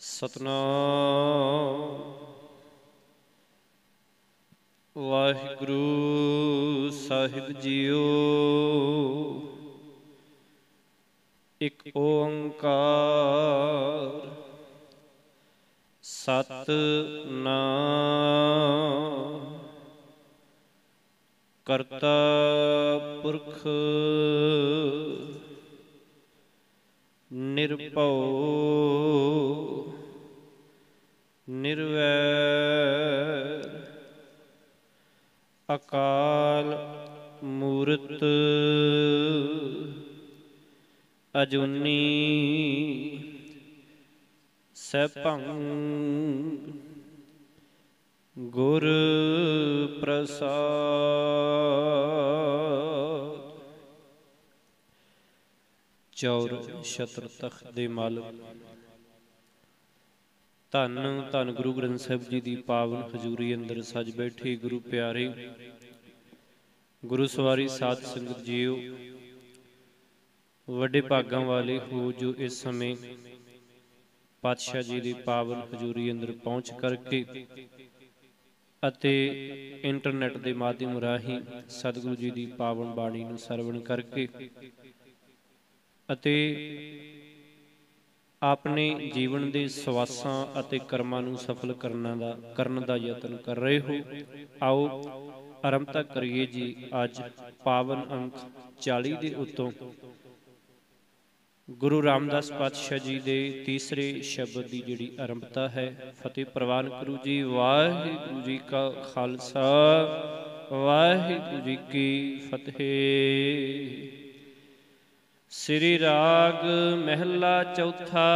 सतनाम वाहिगुरु साहिब जीओ। एक ओंकार सतनाम करता पुरख निर्भौ निर्वैर अकाल मूरत अजूनी सैभं गुर प्रसाद। चौर छत्र तख्त दे मालक धन धन गुरु ग्रंथ साहिब जी की पावन हजूरी अंदर सज बैठे गुरु प्यारे गुरु सवारी साध संगत जीओ। वड्डे भागां वाले हो जो इस समय पातशाह जी की पावन हजूरी अंदर पहुँच करके इंटरनेट के माध्यम राही सतगुरु जी की पावन बाणी नूं सरवण करके अपने जीवन के सवासां अते कर्मां नूं सफल करन दा यतन कर रहे हो। आओ आरंभता करिए जी। अज पावन अंक 40 के उत्तों गुरु रामदास पातशाह जी के तीसरे शब्द की जिहड़ी आरंभता है। फतेह प्रवान करो जी। वाहिगुरू जी का खालसा वाहिगुरू जी की फतेह। श्री राग महला चौथा।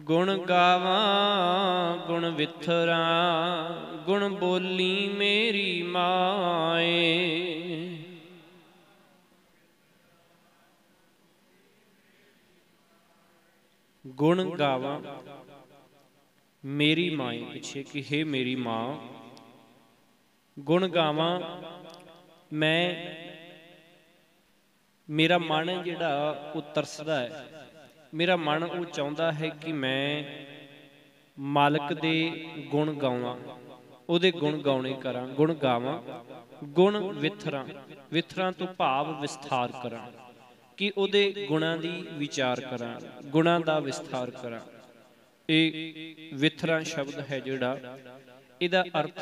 गुण गावां गुण विथरा गुण बोली मेरी माए। गुण गावां मेरी माए पिछे कि हे मेरी माँ। गुण गावां मैं मेरा मन जिहड़ा वो तरसदा है। मेरा मन वो चाहुंदा है कि मैं मालक दे गुण गावां उहदे गुण गाउने करां। गुण गावां गुण विथरां विथरां तो भाव विस्तार करां कि उहदे गुणां दी विचार करां गुणां दा विस्तार करां। ये विथरां शब्द है जिहड़ा इहदा अर्थ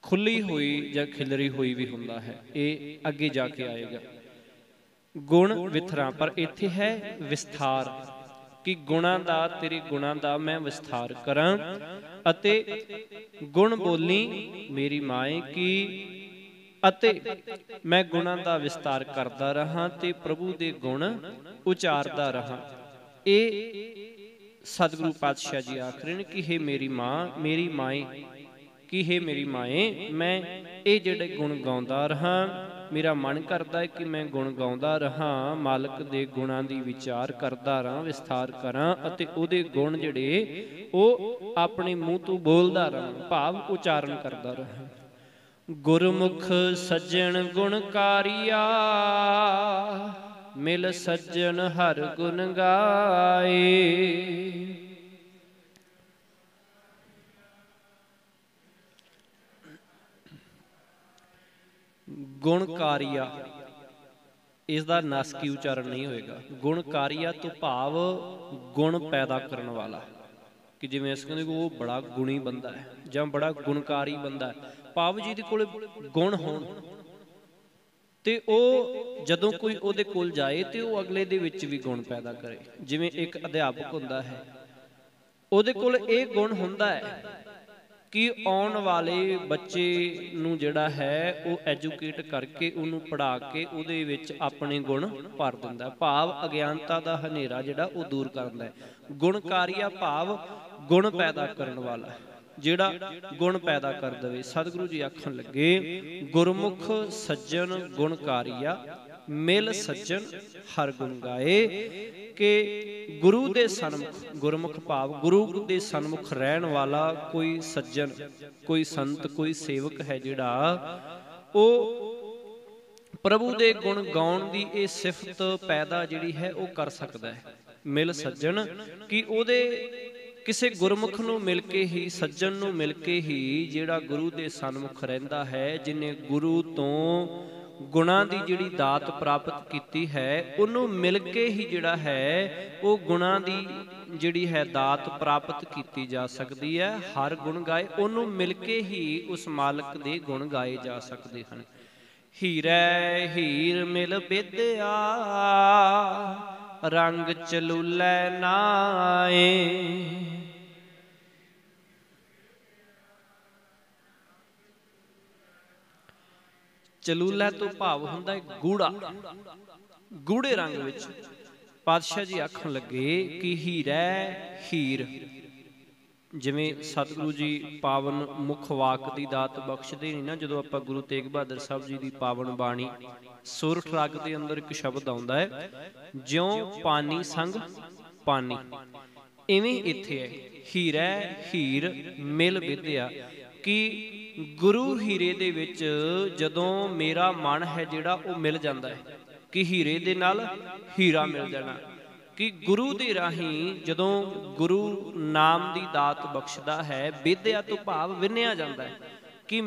खुली हुई या खिलरी हुई भी हुंदा है। ये अगे जाके आएगा। गुण विथरा पर इत्थे है विस्तार कि गुणां दा तेरे गुणां दा मैं विस्तार करां अते गुण बोली मेरी माए की अते मैं गुणां दा विस्तार करदा रहां ते प्रभु दे गुण उचारदा रहां। ये सतगुरु पातशाह जी आख रहे हैं कि हे मेरी माँ मेरी माए कि हे मेरी माए मैं ये जिहड़े गुण गाउंदा रहां। मेरा मन करता है कि मैं गुण गाउंदा रहां मालक दे गुणां दी विचार करदा रहां विस्तार करां अते उहदे गुण जिहड़े वो अपने मूँह तो बोलदा रहां भाव उचारण करदा रहां। गुरमुख सज्जन गुणकारिया मिल सज्जन हर गुण गाए। गुणकारिया इसका नासकी उच्चारण नहीं होएगा। गुणकारिया तो भाव गुण पैदा करने वाला कि जिवें असीं कहंदे वो बड़ा गुणी बंदा है जां बड़ा गुणकारी बंदा है। भाव जिहदे कोल गुण होण ते ओ जदों कोई उहदे कोल जाए ते ओ अगले दे विच भी गुण पैदा करे। जिवें एक अध्यापक हुंदा है उहदे कोल इह गुण हुंदा है कि आने वाले बच्चे नूं जिहड़ा है वो एजुकेट करके उन्होंने पढ़ा के उहदे विच अपने गुण भर दिंदा। भाव अज्ञानता दा हनेरा जिहड़ा वो दूर करदा है। गुणकारिया भाव गुण पैदा करन वाला जिहड़ा गुण पैदा कर देवे। सतगुरु जी आखण लगे गुरमुख सज्जन गुणकारिया मिल सज्जन हर गुण गाए कि गुरु दे सन्मुख गुरमुख भाव गुरु दे सन्मुख रहन वाला कोई सज्जन कोई संत कोई सेवक है जिहड़ा ओ प्रभु दे गुण गाउण दी ये सिफत पैदा जिहड़ी है वो कर सकदा है। मिल सज्जन कि ओदे किसी गुरमुख नूं मिल के ही, सज्जन नूं मिल के ही जिहड़ा गुरु दे सन्मुख रहिंदा है, जिन्हें गुरु तो गुणां दी जिहड़ी दात प्राप्त कीती है, उहनूं मिल के ही जिहड़ा है वो गुणां दी जिहड़ी है दात प्राप्त कीती जा सकदी है। हर गुण गाए उहनूं मिल के ही उस मालक दे गुण गाए जा सकदे हन। हीरै हीर मिल बेदिया रंग चलूलै नाए। चलूलै तो भाव हुंदा है गूढ़ा, गूढ़े रंग विच। पातशाह जी आखण लगे कि हीरै हीर, जिवें सतगुरु जी पावन मुख वाक की दात बख्शदे नहीं ना, जो आप गुरु तेग बहादुर साहब जी की पावन बाणी सुरठ राग के अंदर एक शब्द आता है, ज्यों पानी संग पानी, इवें इत्थे है हीरै हीर मिल विद्या। कि गुरु हीरे दे विच जदों मेरा मन है जिहड़ा वो मिल जाता है, कि हीरे दे नाल हीरा मिल जाना। कि गुरु दे राही जदों गुरु नाम दी दात बख्शदा है, विद्या तो भाव विन्निया जाता है। कि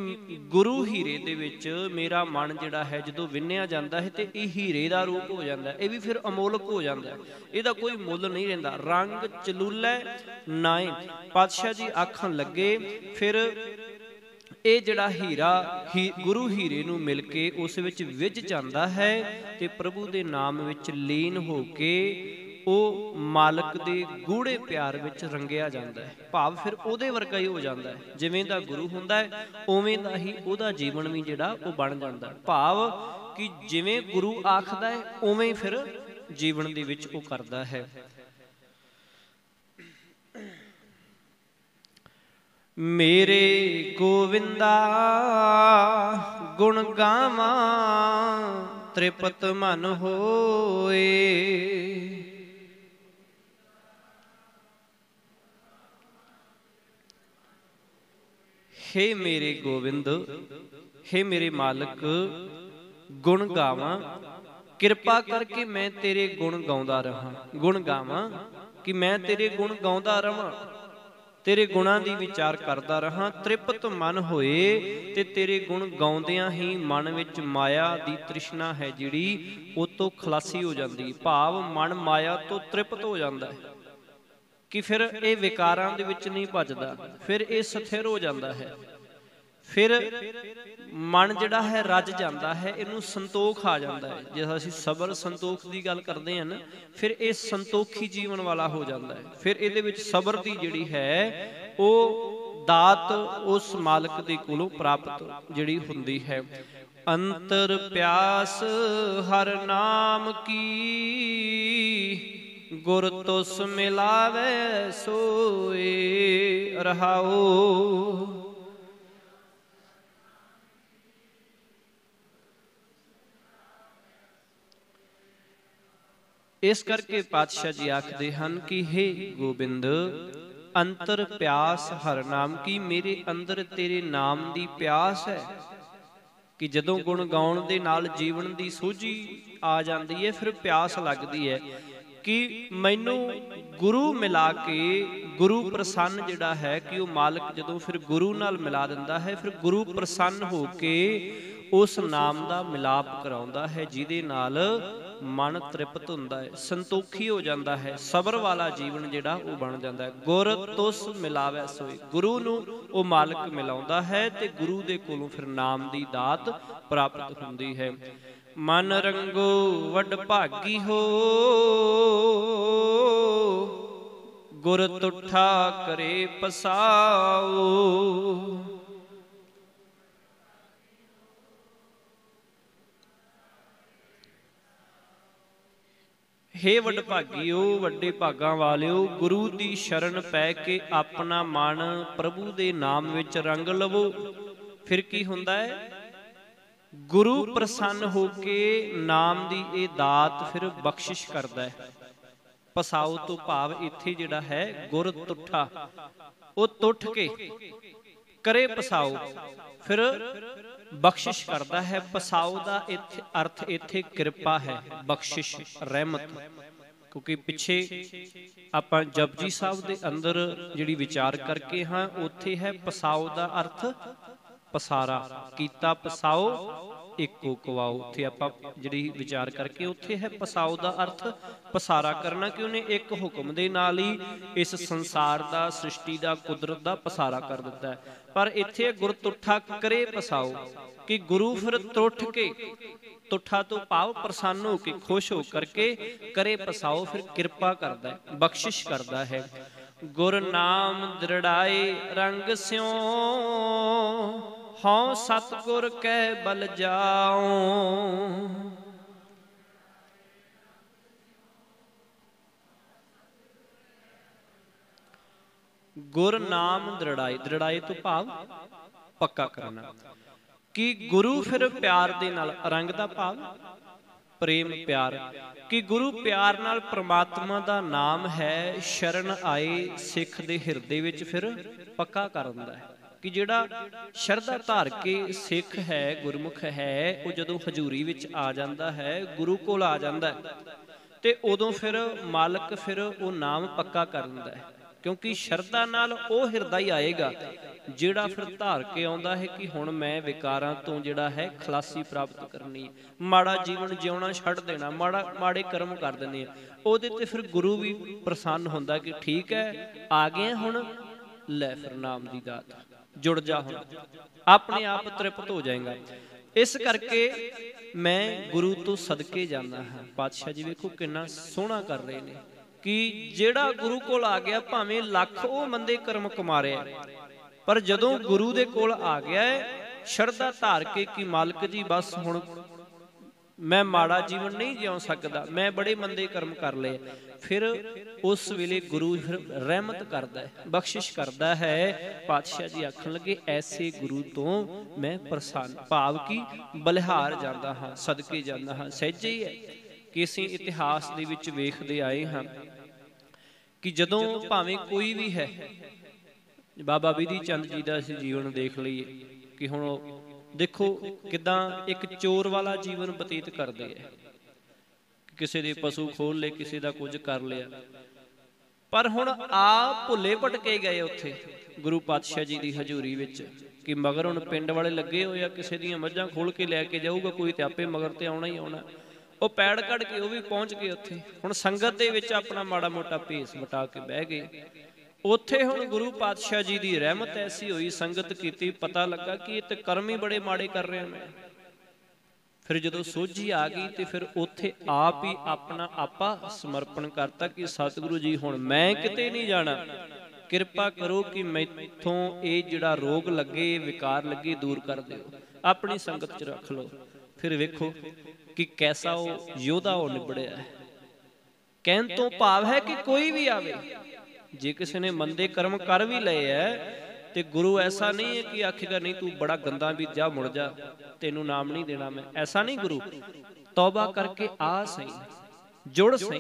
गुरु हीरे दे विच मेरा मन जिहड़ा है जदों विन्निया जाता है, तो यह हीरे का रूप हो जाता है, यह भी फिर अमोलक हो जाता है, इसदा कोई मुल नहीं रहिंदा। रंग चलूलै नाए। पातशाह जी आखण लगे फिर ये जिहड़ा हीरा गुरु हीरे नूं मिल के उस विच विझ जांदा है, ते प्रभु दे नाम विच लीन हो के वो मालक दे गूढ़े प्यार विच रंगिया जाता है। भाव फिर उहदे वर्गा ही हो जाता है, जिवें दा गुरु हुंदा है उवें दा ही उहदा जीवन भी जिहड़ा वो बन जाता है। भाव कि जिवें गुरु आखदा है उवें फिर जीवन दे विच वो करदा है। मेरे गोविंदा गुण गावां तृपत मन होए। हे मेरे गोविंद, हे मेरे मालक, गुण गावां, किरपा करके मैं तेरे गुण गाउंदा रहां। गुण गावां कि मैं तेरे गुण गाउंदा रहां, तेरे गुणां दी विचार करदा रहां। तृप्त मन होए, ते तेरे गुण गाउंदियां ही मन विच माया दी तृष्णा है जिहड़ी वो तो खलासी हो जाती। भाव मन माया तो तृप्त हो जाता है कि फिर ये विकारां दे विच नहीं भजदा, फिर ये स्थिर हो जाता है। फिर मन जिहड़ा है रज जाता है, इनू संतोख आ जाता है। जे असीं सबर संतोख की गल करते हैं ना, फिर ये संतोखी जीवन वाला हो जाता है। फिर इहदे विच सबर की जिहड़ी है वो दात उस मालक दे कोलों प्राप्त जिहड़ी हुंदी है। अंतर प्यास हर नाम की, गुर तुस मिलावे सोए। रहाओ। इस करके पातशाह जी आखते हैं कि हे गोबिंद, अंतर प्यास हर नाम की, मेरे अंदर तेरे नाम दी प्यास है। कि जदों गुण गाउण दे नाल जीवन दी सूझी आ जाती है, फिर प्यास लगती है कि मैनू गुरु मिला के, गुरु प्रसन्न जिहड़ा है कि वह मालक जदों फिर गुरु नाल मिला दिंदा है, फिर गुरु प्रसन्न हो के उस नाम दा मिलाप कराउंदा है, जिहदे नाल मन तृप्त हुंदा है, संतोखी हो जाता है, सबर वाला जीवन जिहड़ा वो बन जाता है। गुर तुस मिलावै सोए, गुरु नूं वो मालक मिलाउंदा है ते गुरु दे कोलों फिर नाम दी दात प्राप्त हुंदी है। मन रंगो वड भागी हो, गुर तुठा करे पसाओ। हे वड भागियो, वड्डे भागां वालिओ, गुरु दी शरण पै के अपना मन प्रभु दे नाम विच रंग लवो। फिर की हुंदा है? गुरु प्रसन्न हो के नाम दी ये दात फिर बख्शिश करदा है। पसाओ तो भाव इत्थे जिहड़ा है गुर तुठा, वो तुठ के करे पसाओ, फिर बख्शिश करता है। पसाओ का अर्थ इत्थे कृपा है, बख्शिश, रहमत। क्योंकि पिछे आपां जपजी साहब दे अंदर जिहड़ी विचार करके हाँ, उत्थे है पसाओ का अर्थ पसारा कीता, पसाओ एको कवाओ। उत्थे आपां जिहड़ी विचार करके उत्थे है पसाओ का अर्थ पसारा करना, कि उन्हें एक हुक्म दे नाल ही इस संसार का, सृष्टि का, कुदरत का पसारा कर दिता है। पर इत्थे गुर तुठा करे पसाओ, कि गुरु फिर तुठ के, तुठा तो भाव प्रसन्न हो के, खुश हो करके, करे पसाओ, फिर कृपा करता है, बख्शिश करता है। गुर नाम दृढ़ाए रंग स्यों, हौं सतगुर कै बल जाऊं। गुर नाम दृढ़ाई, दृढ़ाई तो भाव पक्का करना, कि गुरु फिर प्यार दे नाल, रंग दा भाव प्रेम प्यार, कि गुरु प्यार नाल परमात्मा दा नाम है शरण आए सिख दे हिरदे विच फिर पक्का कर दिंदा है। कि जिहड़ा शरधा धार के सिख है, गुरमुख है, वो जदों हजूरी विच आ जांदा है, गुरु कोल आ जांदा है, ते उदों फिर मालक फिर वो नाम पक्का कर दिंदा है। क्योंकि शरधा नाल वो हिरदा ही आएगा जिहड़ा फिर धार के आउंदा है कि हुण मैं विकारां तो जिहड़ा है खलासी प्राप्त करनी है, माड़ा जीवन जिउणा छड्ड देना, माड़े कर्म कर देने आ। उहदे ते फिर गुरु भी प्रसन्न हुंदा कि ठीक है, आ गए हुण, लै फिर नाम दी दात, जुड़ जा, हुण अपने आप तृप्त हो जाएगा। इस करके मैं गुरु तो सदके जाना हाँ। पातशाह जी वेखो कितना सोहना कर रहे ने, कि जेड़ा गुरु कोल आ गया, भावें लख वो मंदे कर्म कमारे, पर जदों गुरु दे कोल आ गया है शरधा धार के कि मालक जी बस हुण मैं माड़ा जीवन नहीं जिउ सकदा, मैं बड़े मंदे कर्म कर ले, फिर उस वेले गुरु फिर रहमत करता है, बख्शिश करता है। पातशाह जी आखन लगे ऐसे गुरु तो मैं प्रसन्न, भाव की बलिहार जाता हाँ, सदके जाता हाँ। सहजे ही है कि असीं इतिहास दे विच वेखदे आए हाँ कि जदों भावें कोई भी है, बाबा बिधि चंद जी का असीं जीवन देख लईए कि हुण देखो किदां एक चोर वाला जीवन बतीत करते हैं, किसी दे पशु खोल ले, किसी का कुछ कर लिया, पर हुण आप भुले भटके गए उत्थे गुरु पातशाह जी की हजूरी विच, कि मगर हुण पिंड वाले लगे होए आ, किसी दीयां मੱਝਾਂ खोल के लैके जाऊगा कोई, ते आपे मगर ते आउणा ही आउणा, वो पैड़ कढ़ के वो भी पहुँच गए उत्थे। हुण संगत दे विच अपना माड़ा मोटा भेस वटा के बह गए, उत्थे हुण गुरु पातशाह जी की रहमत ऐसी हुई, संगत कीती, पता लगा कि ये कर्म ही बड़े माड़े कर रहा मैं। फिर जदों सोझी आ गई तो फिर उत्थे आप ही अपना आपा समर्पण करता कि सतगुरु जी हुण मैं किते नहीं जाना, किरपा करो कि मैथों ये जिहड़ा रोग लगे, विकार लगे, दूर कर दिओ, अपनी संगत च रख लो। फिर वेखो कि कैसा वो योधा वो निबड़िया है। कहन तो भाव है कि कोई भी आवे, जे किसी ने मंदे कर्म कर भी लए है तो गुरु ऐसा नहीं है कि आखेगा नहीं तू बड़ा गंदा भी जा, मुड़ जा, तेनू नाम नहीं देना मैं, ऐसा नहीं। गुरु तौबा करके आ सही, जुड़ सही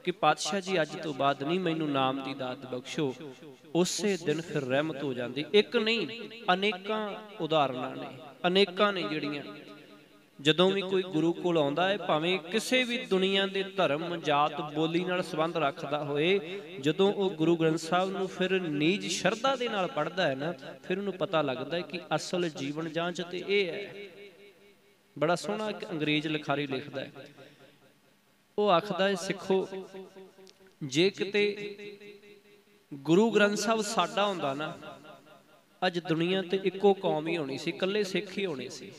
कि पातशाह जी अज तो बाद नहीं मैनू नाम की दात बख्शो, उसे दिन फिर रहमत हो जाती। एक नहीं अनेकां उदाहरणां ने, अनेकां ने जिहड़ियां जदों भी कोई गुरु कोल आउंदा है, भावें किसी भी दुनिया के धर्म जात बोली नाल संबंध रखता होए, जदों वो गुरु ग्रंथ साहब नूं फिर नीज शरधा दे नाल पढ़दा है ना, फिर उन्हें पता लगता है कि असल जीवन जांच ते यह है। बड़ा सोहना एक अंग्रेज लिखारी लिखता है, वो आखदा है सिखो जे किते गुरु ग्रंथ साहब साडा हुंदा ना, अज दुनिया ते इक्को कौम ही होनी सी, कल्ले सिख ही होने सी।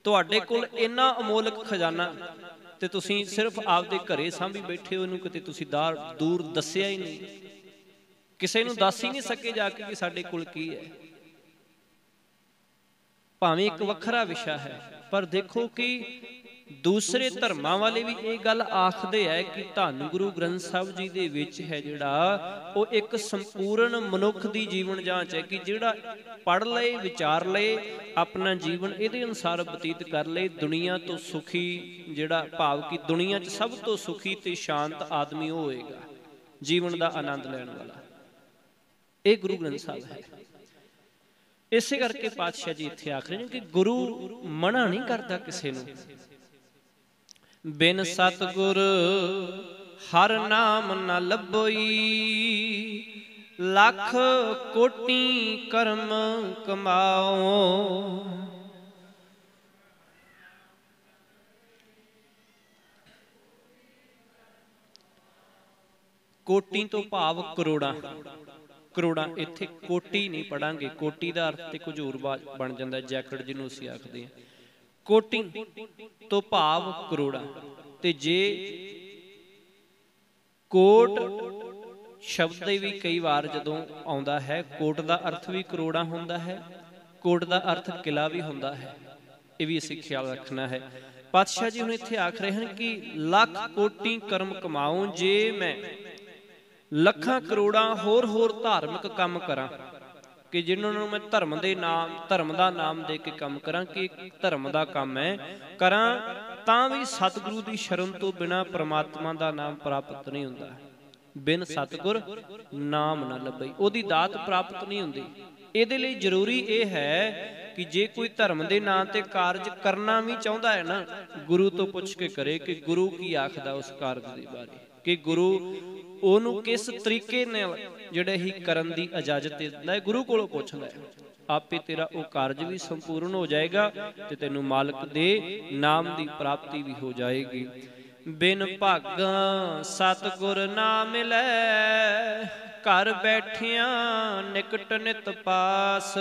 तुहाडे कोल इन्ना अमोलक खजाना ते तुसीं सिर्फ आपदे घरे सांभी बैठे हो, इहनूं किते तुसीं दूर दस्सिया ही नहीं, किसी नूं दस ही नहीं सके जाके कि साडे कोल की है। भावें एक वखरा विशा है, पर देखो कि दूसरे धर्मां वाले भी ये गल आखदे है कि धन गुरु ग्रंथ साहब जी दे विच है जिहड़ा वो एक संपूर्ण मनुख दी जीवन जांच है, कि जिहड़ा पढ़ लए, विचार लए, अपना जीवन इहदे अनुसार बतीत कर ले, दुनिया तो सुखी जिहड़ा भाव कि दुनिया च सब तो सुखी ते शांत आदमी होएगा, जीवन का आनंद लैण वाला। ये गुरु ग्रंथ साहब है। ਇਸੇ ਕਰਕੇ ਪਾਤਸ਼ਾਹ ਜੀ ਇੱਥੇ ਆਖ ਰਹੇ ਨੇ ਕਿ ਗੁਰੂ ਮਨਾ ਨਹੀਂ ਕਰਦਾ ਕਿਸੇ ਨੂੰ। ਬਿਨ ਸਤਿਗੁਰ ਹਰ ਨਾਮ ਨ ਲੱਭਈ, ਲੱਖ ਕੋਟੀ ਕਰਮ ਕਮਾਓ। ਕੋਟੀ ਤੋਂ ਭਾਵ ਕਰੋੜਾਂ। ਕਰੋੜਾਂ, ਇੱਥੇ ਕੋਟੀ ਨਹੀਂ ਪੜਾਂਗੇ, ਕੋਟੀ ਦਾ ਅਰਥ ਤੇ ਕੁਝ ਹੋਰ ਬਣ ਜਾਂਦਾ, ਜੈਕਟ ਜਿਹਨੂੰ ਅਸੀਂ ਆਖਦੇ ਹਾਂ। ਕੋਟੀ ਤੋਂ ਭਾਵ ਕਰੋੜਾਂ। ਤੇ ਜੇ ਕੋਟ ਸ਼ਬਦ ਦੇ ਵੀ ਕਈ ਵਾਰ ਜਦੋਂ ਆਉਂਦਾ ਹੈ, ਕੋਟ ਦਾ ਅਰਥ ਵੀ ਕਰੋੜਾਂ ਹੁੰਦਾ ਹੈ, ਕੋਟ ਦਾ ਅਰਥ ਕਿਲਾ ਵੀ ਹੁੰਦਾ ਹੈ। ਇਹ ਵੀ ਅਸੀਂ ਖਿਆਲ ਰੱਖਣਾ ਹੈ। ਪਾਤਸ਼ਾਹ ਜੀ ਹੁਣ ਇੱਥੇ ਆਖ ਰਹੇ ਹਨ ਕਿ ਲੱਖ ਕੋਟੀ ਕਰਮ ਕਮਾਉ। ਜੇ ਮੈਂ ਲੱਖਾਂ ਕਰੋੜਾਂ ਹੋਰ ਹੋਰ ਧਾਰਮਿਕ ਕੰਮ ਕਰਾਂ ਕਿ ਜਿਨ੍ਹਾਂ ਨੂੰ ਮੈਂ ਧਰਮ ਦੇ ਨਾਮ, ਧਰਮ ਦਾ ਨਾਮ ਦੇ ਕੇ ਕੰਮ ਕਰਾਂ ਕਿ ਧਰਮ ਦਾ ਕੰਮ ਹੈ ਕਰਾਂ, ਤਾਂ ਵੀ ਸਤਿਗੁਰੂ ਦੀ ਸ਼ਰਨ ਤੋਂ ਬਿਨਾਂ ਪ੍ਰਮਾਤਮਾ ਦਾ ਨਾਮ ਪ੍ਰਾਪਤ ਨਹੀਂ ਹੁੰਦਾ। ਬਿਨ ਸਤਿਗੁਰ ਨਾਮ ਨਾ ਲੱਭਈ, ਉਹਦੀ ਦਾਤ ਪ੍ਰਾਪਤ ਨਹੀਂ ਹੁੰਦੀ। ਇਹਦੇ ਲਈ ਜ਼ਰੂਰੀ ਇਹ ਹੈ ਕਿ ਜੇ ਕੋਈ ਧਰਮ ਦੇ ਨਾਂ ਤੇ ਕਾਰਜ ਕਰਨਾ ਵੀ ਚਾਹੁੰਦਾ ਹੈ ਨਾ, ਗੁਰੂ ਤੋਂ ਪੁੱਛ ਕੇ ਕਰੇ ਕਿ ਗੁਰੂ ਕੀ ਆਖਦਾ ਉਸ ਕਾਰਜ ਦੇ ਬਾਰੇ, ਕਿ ਗੁਰੂ ਉਹਨੂੰ ਕਿਸ ਤਰੀਕੇ ਨਾਲ ਜਿਹੜੇ ਹੀ ਕਰਨ ਦੀ ਇਜਾਜ਼ਤ ਦਿੰਦਾ ਹੈ, ਗੁਰੂ ਕੋਲੋਂ ਪੁੱਛ ਲੈ। ਆਪੇ ਤੇਰਾ ਉਹ ਕਾਰਜ ਵੀ ਸੰਪੂਰਨ ਹੋ ਜਾਏਗਾ ਤੇ ਤੈਨੂੰ ਮਾਲਕ ਦੇ ਨਾਮ ਦੀ ਪ੍ਰਾਪਤੀ ਵੀ ਹੋ ਜਾਏਗੀ। ਬਿਨ ਭਾਗਾਂ ਸਤਿਗੁਰ ਨਾ ਮਿਲੈ, ਘਰ ਬੈਠਿਆਂ ਨਿਕਟ ਨਿਤ ਪਾਸ।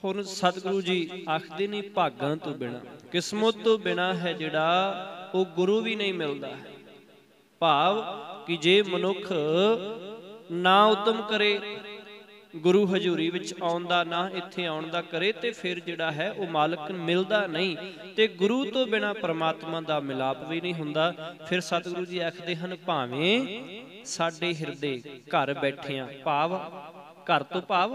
ਹੁਣ ਸਤਿਗੁਰੂ ਜੀ ਆਖਦੇ ਨੇ ਭਾਗਾਂ ਤੋਂ ਬਿਨਾਂ, ਕਿਸਮਤ ਤੋਂ ਬਿਨਾਂ ਹੈ ਜਿਹੜਾ ਉਹ ਗੁਰੂ ਵੀ ਨਹੀਂ ਮਿਲਦਾ। ਭਾਵ ਕਿ ਜੇ ਮਨੁੱਖ ਨਾ ਉਦਮ ਕਰੇ ਗੁਰੂ ਹਜ਼ੂਰੀ ਵਿੱਚ ਆਉਣ ਦਾ, ਨਾ ਇੱਥੇ ਆਉਣ ਦਾ ਕਰੇ, ਤੇ ਫਿਰ ਜਿਹੜਾ ਹੈ ਉਹ ਮਾਲਕ ਮਿਲਦਾ ਨਹੀਂ। ਤੇ ਗੁਰੂ ਤੋਂ ਬਿਨਾਂ ਪਰਮਾਤਮਾ ਦਾ ਮਿਲਾਪ ਵੀ ਨਹੀਂ ਹੁੰਦਾ। ਫਿਰ ਸਤਿਗੁਰੂ ਜੀ ਆਖਦੇ ਹਨ ਭਾਵੇਂ ਸਾਡੇ ਹਿਰਦੇ ਘਰ ਬੈਠਿਆਂ, ਭਾਵ ਘਰ ਤੋਂ ਭਾਵ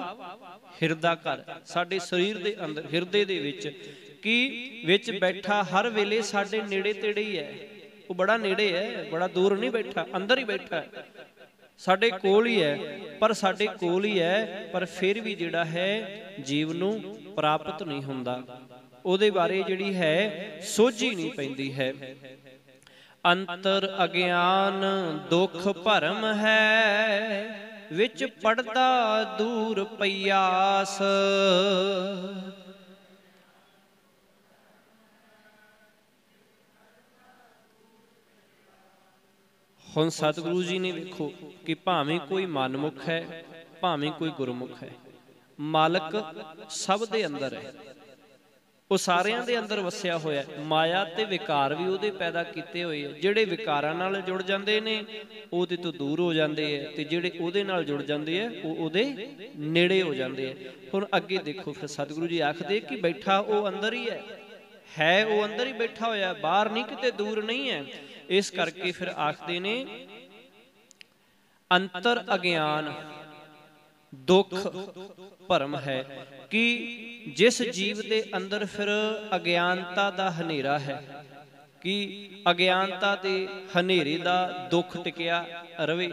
ਹਿਰਦਾ ਘਰ, ਸਾਡੇ ਸਰੀਰ ਦੇ ਅੰਦਰ ਹਿਰਦੇ ਦੇ ਵਿੱਚ, ਕਿ ਵਿੱਚ ਬੈਠਾ ਹਰ ਵੇਲੇ ਸਾਡੇ ਨੇੜੇ ਤੇੜੇ ਹੀ ਹੈ। ਉਹ ਬੜਾ ਨੇੜੇ ਹੈ, ਬੜਾ ਦੂਰ ਨਹੀਂ ਬੈਠਾ, ਅੰਦਰ ਹੀ ਬੈਠਾ ਹੈ, ਸਾਡੇ ਕੋਲ ਹੀ ਹੈ। ਪਰ ਸਾਡੇ ਕੋਲ ਹੀ ਹੈ, ਪਰ ਫਿਰ ਵੀ ਜਿਹੜਾ ਹੈ ਜੀਵ ਨੂੰ ਪ੍ਰਾਪਤ ਨਹੀਂ ਹੁੰਦਾ। ਉਹਦੇ ਬਾਰੇ ਜਿਹੜੀ ਹੈ ਸੋਝੀ ਨਹੀਂ ਪੈਂਦੀ ਹੈ। ਅੰਤਰ ਅਗਿਆਨ ਦੁੱਖ ਭਰਮ ਹੈ, ਵਿੱਚ ਪੜਦਾ ਦੂਰ ਪਿਆਸ। ਹੁਣ ਸਤਿਗੁਰੂ ਜੀ ਨੇ ਵੇਖੋ ਕਿ ਭਾਵੇਂ ਕੋਈ ਮਨਮੁਖ ਹੈ, ਭਾਵੇਂ ਕੋਈ ਗੁਰਮੁਖ ਹੈ, ਮਾਲਕ ਸਭ ਦੇ ਅੰਦਰ ਹੈ, ਉਹ ਸਾਰਿਆਂ ਦੇ ਅੰਦਰ ਵਸਿਆ ਹੋਇਆ। ਮਾਇਆ ਤੇ ਵਿਕਾਰ ਵੀ ਉਹਦੇ ਪੈਦਾ ਕੀਤੇ ਹੋਏ ਆ। ਜਿਹੜੇ ਵਿਕਾਰਾਂ ਨਾਲ ਜੁੜ ਜਾਂਦੇ ਨੇ ਉਹਦੇ ਤੋਂ ਦੂਰ ਹੋ ਜਾਂਦੇ ਆ, ਤੇ ਜਿਹੜੇ ਉਹਦੇ ਨਾਲ ਜੁੜ ਜਾਂਦੇ ਆ ਉਹ ਉਹਦੇ ਨੇੜੇ ਹੋ ਜਾਂਦੇ ਆ। ਹੁਣ ਅੱਗੇ ਦੇਖੋ, ਫਿਰ ਸਤਿਗੁਰੂ ਜੀ ਆਖਦੇ ਕਿ ਬੈਠਾ ਉਹ ਅੰਦਰ ਹੀ ਹੈ ਉਹ ਅੰਦਰ ਹੀ ਬੈਠਾ ਹੋਇਆ, ਬਾਹਰ ਨਹੀਂ, ਕਿਤੇ ਦੂਰ ਨਹੀਂ ਹੈ। ਇਸ ਕਰਕੇ ਫਿਰ ਆਖਦੇ ਨੇ ਅੰਤਰ ਅਗਿਆਨ ਦੁੱਖ ਭਰਮ ਹੈ, ਕਿ ਜਿਸ ਜੀਵ ਦੇ ਅੰਦਰ ਫਿਰ ਅਗਿਆਨਤਾ ਦਾ ਹਨੇਰਾ ਹੈ, ਕਿ ਅਗਿਆਨਤਾ ਦੇ ਹਨੇਰੇ ਦਾ ਦੁੱਖ ਟਿਕਿਆ ਰਵੇ,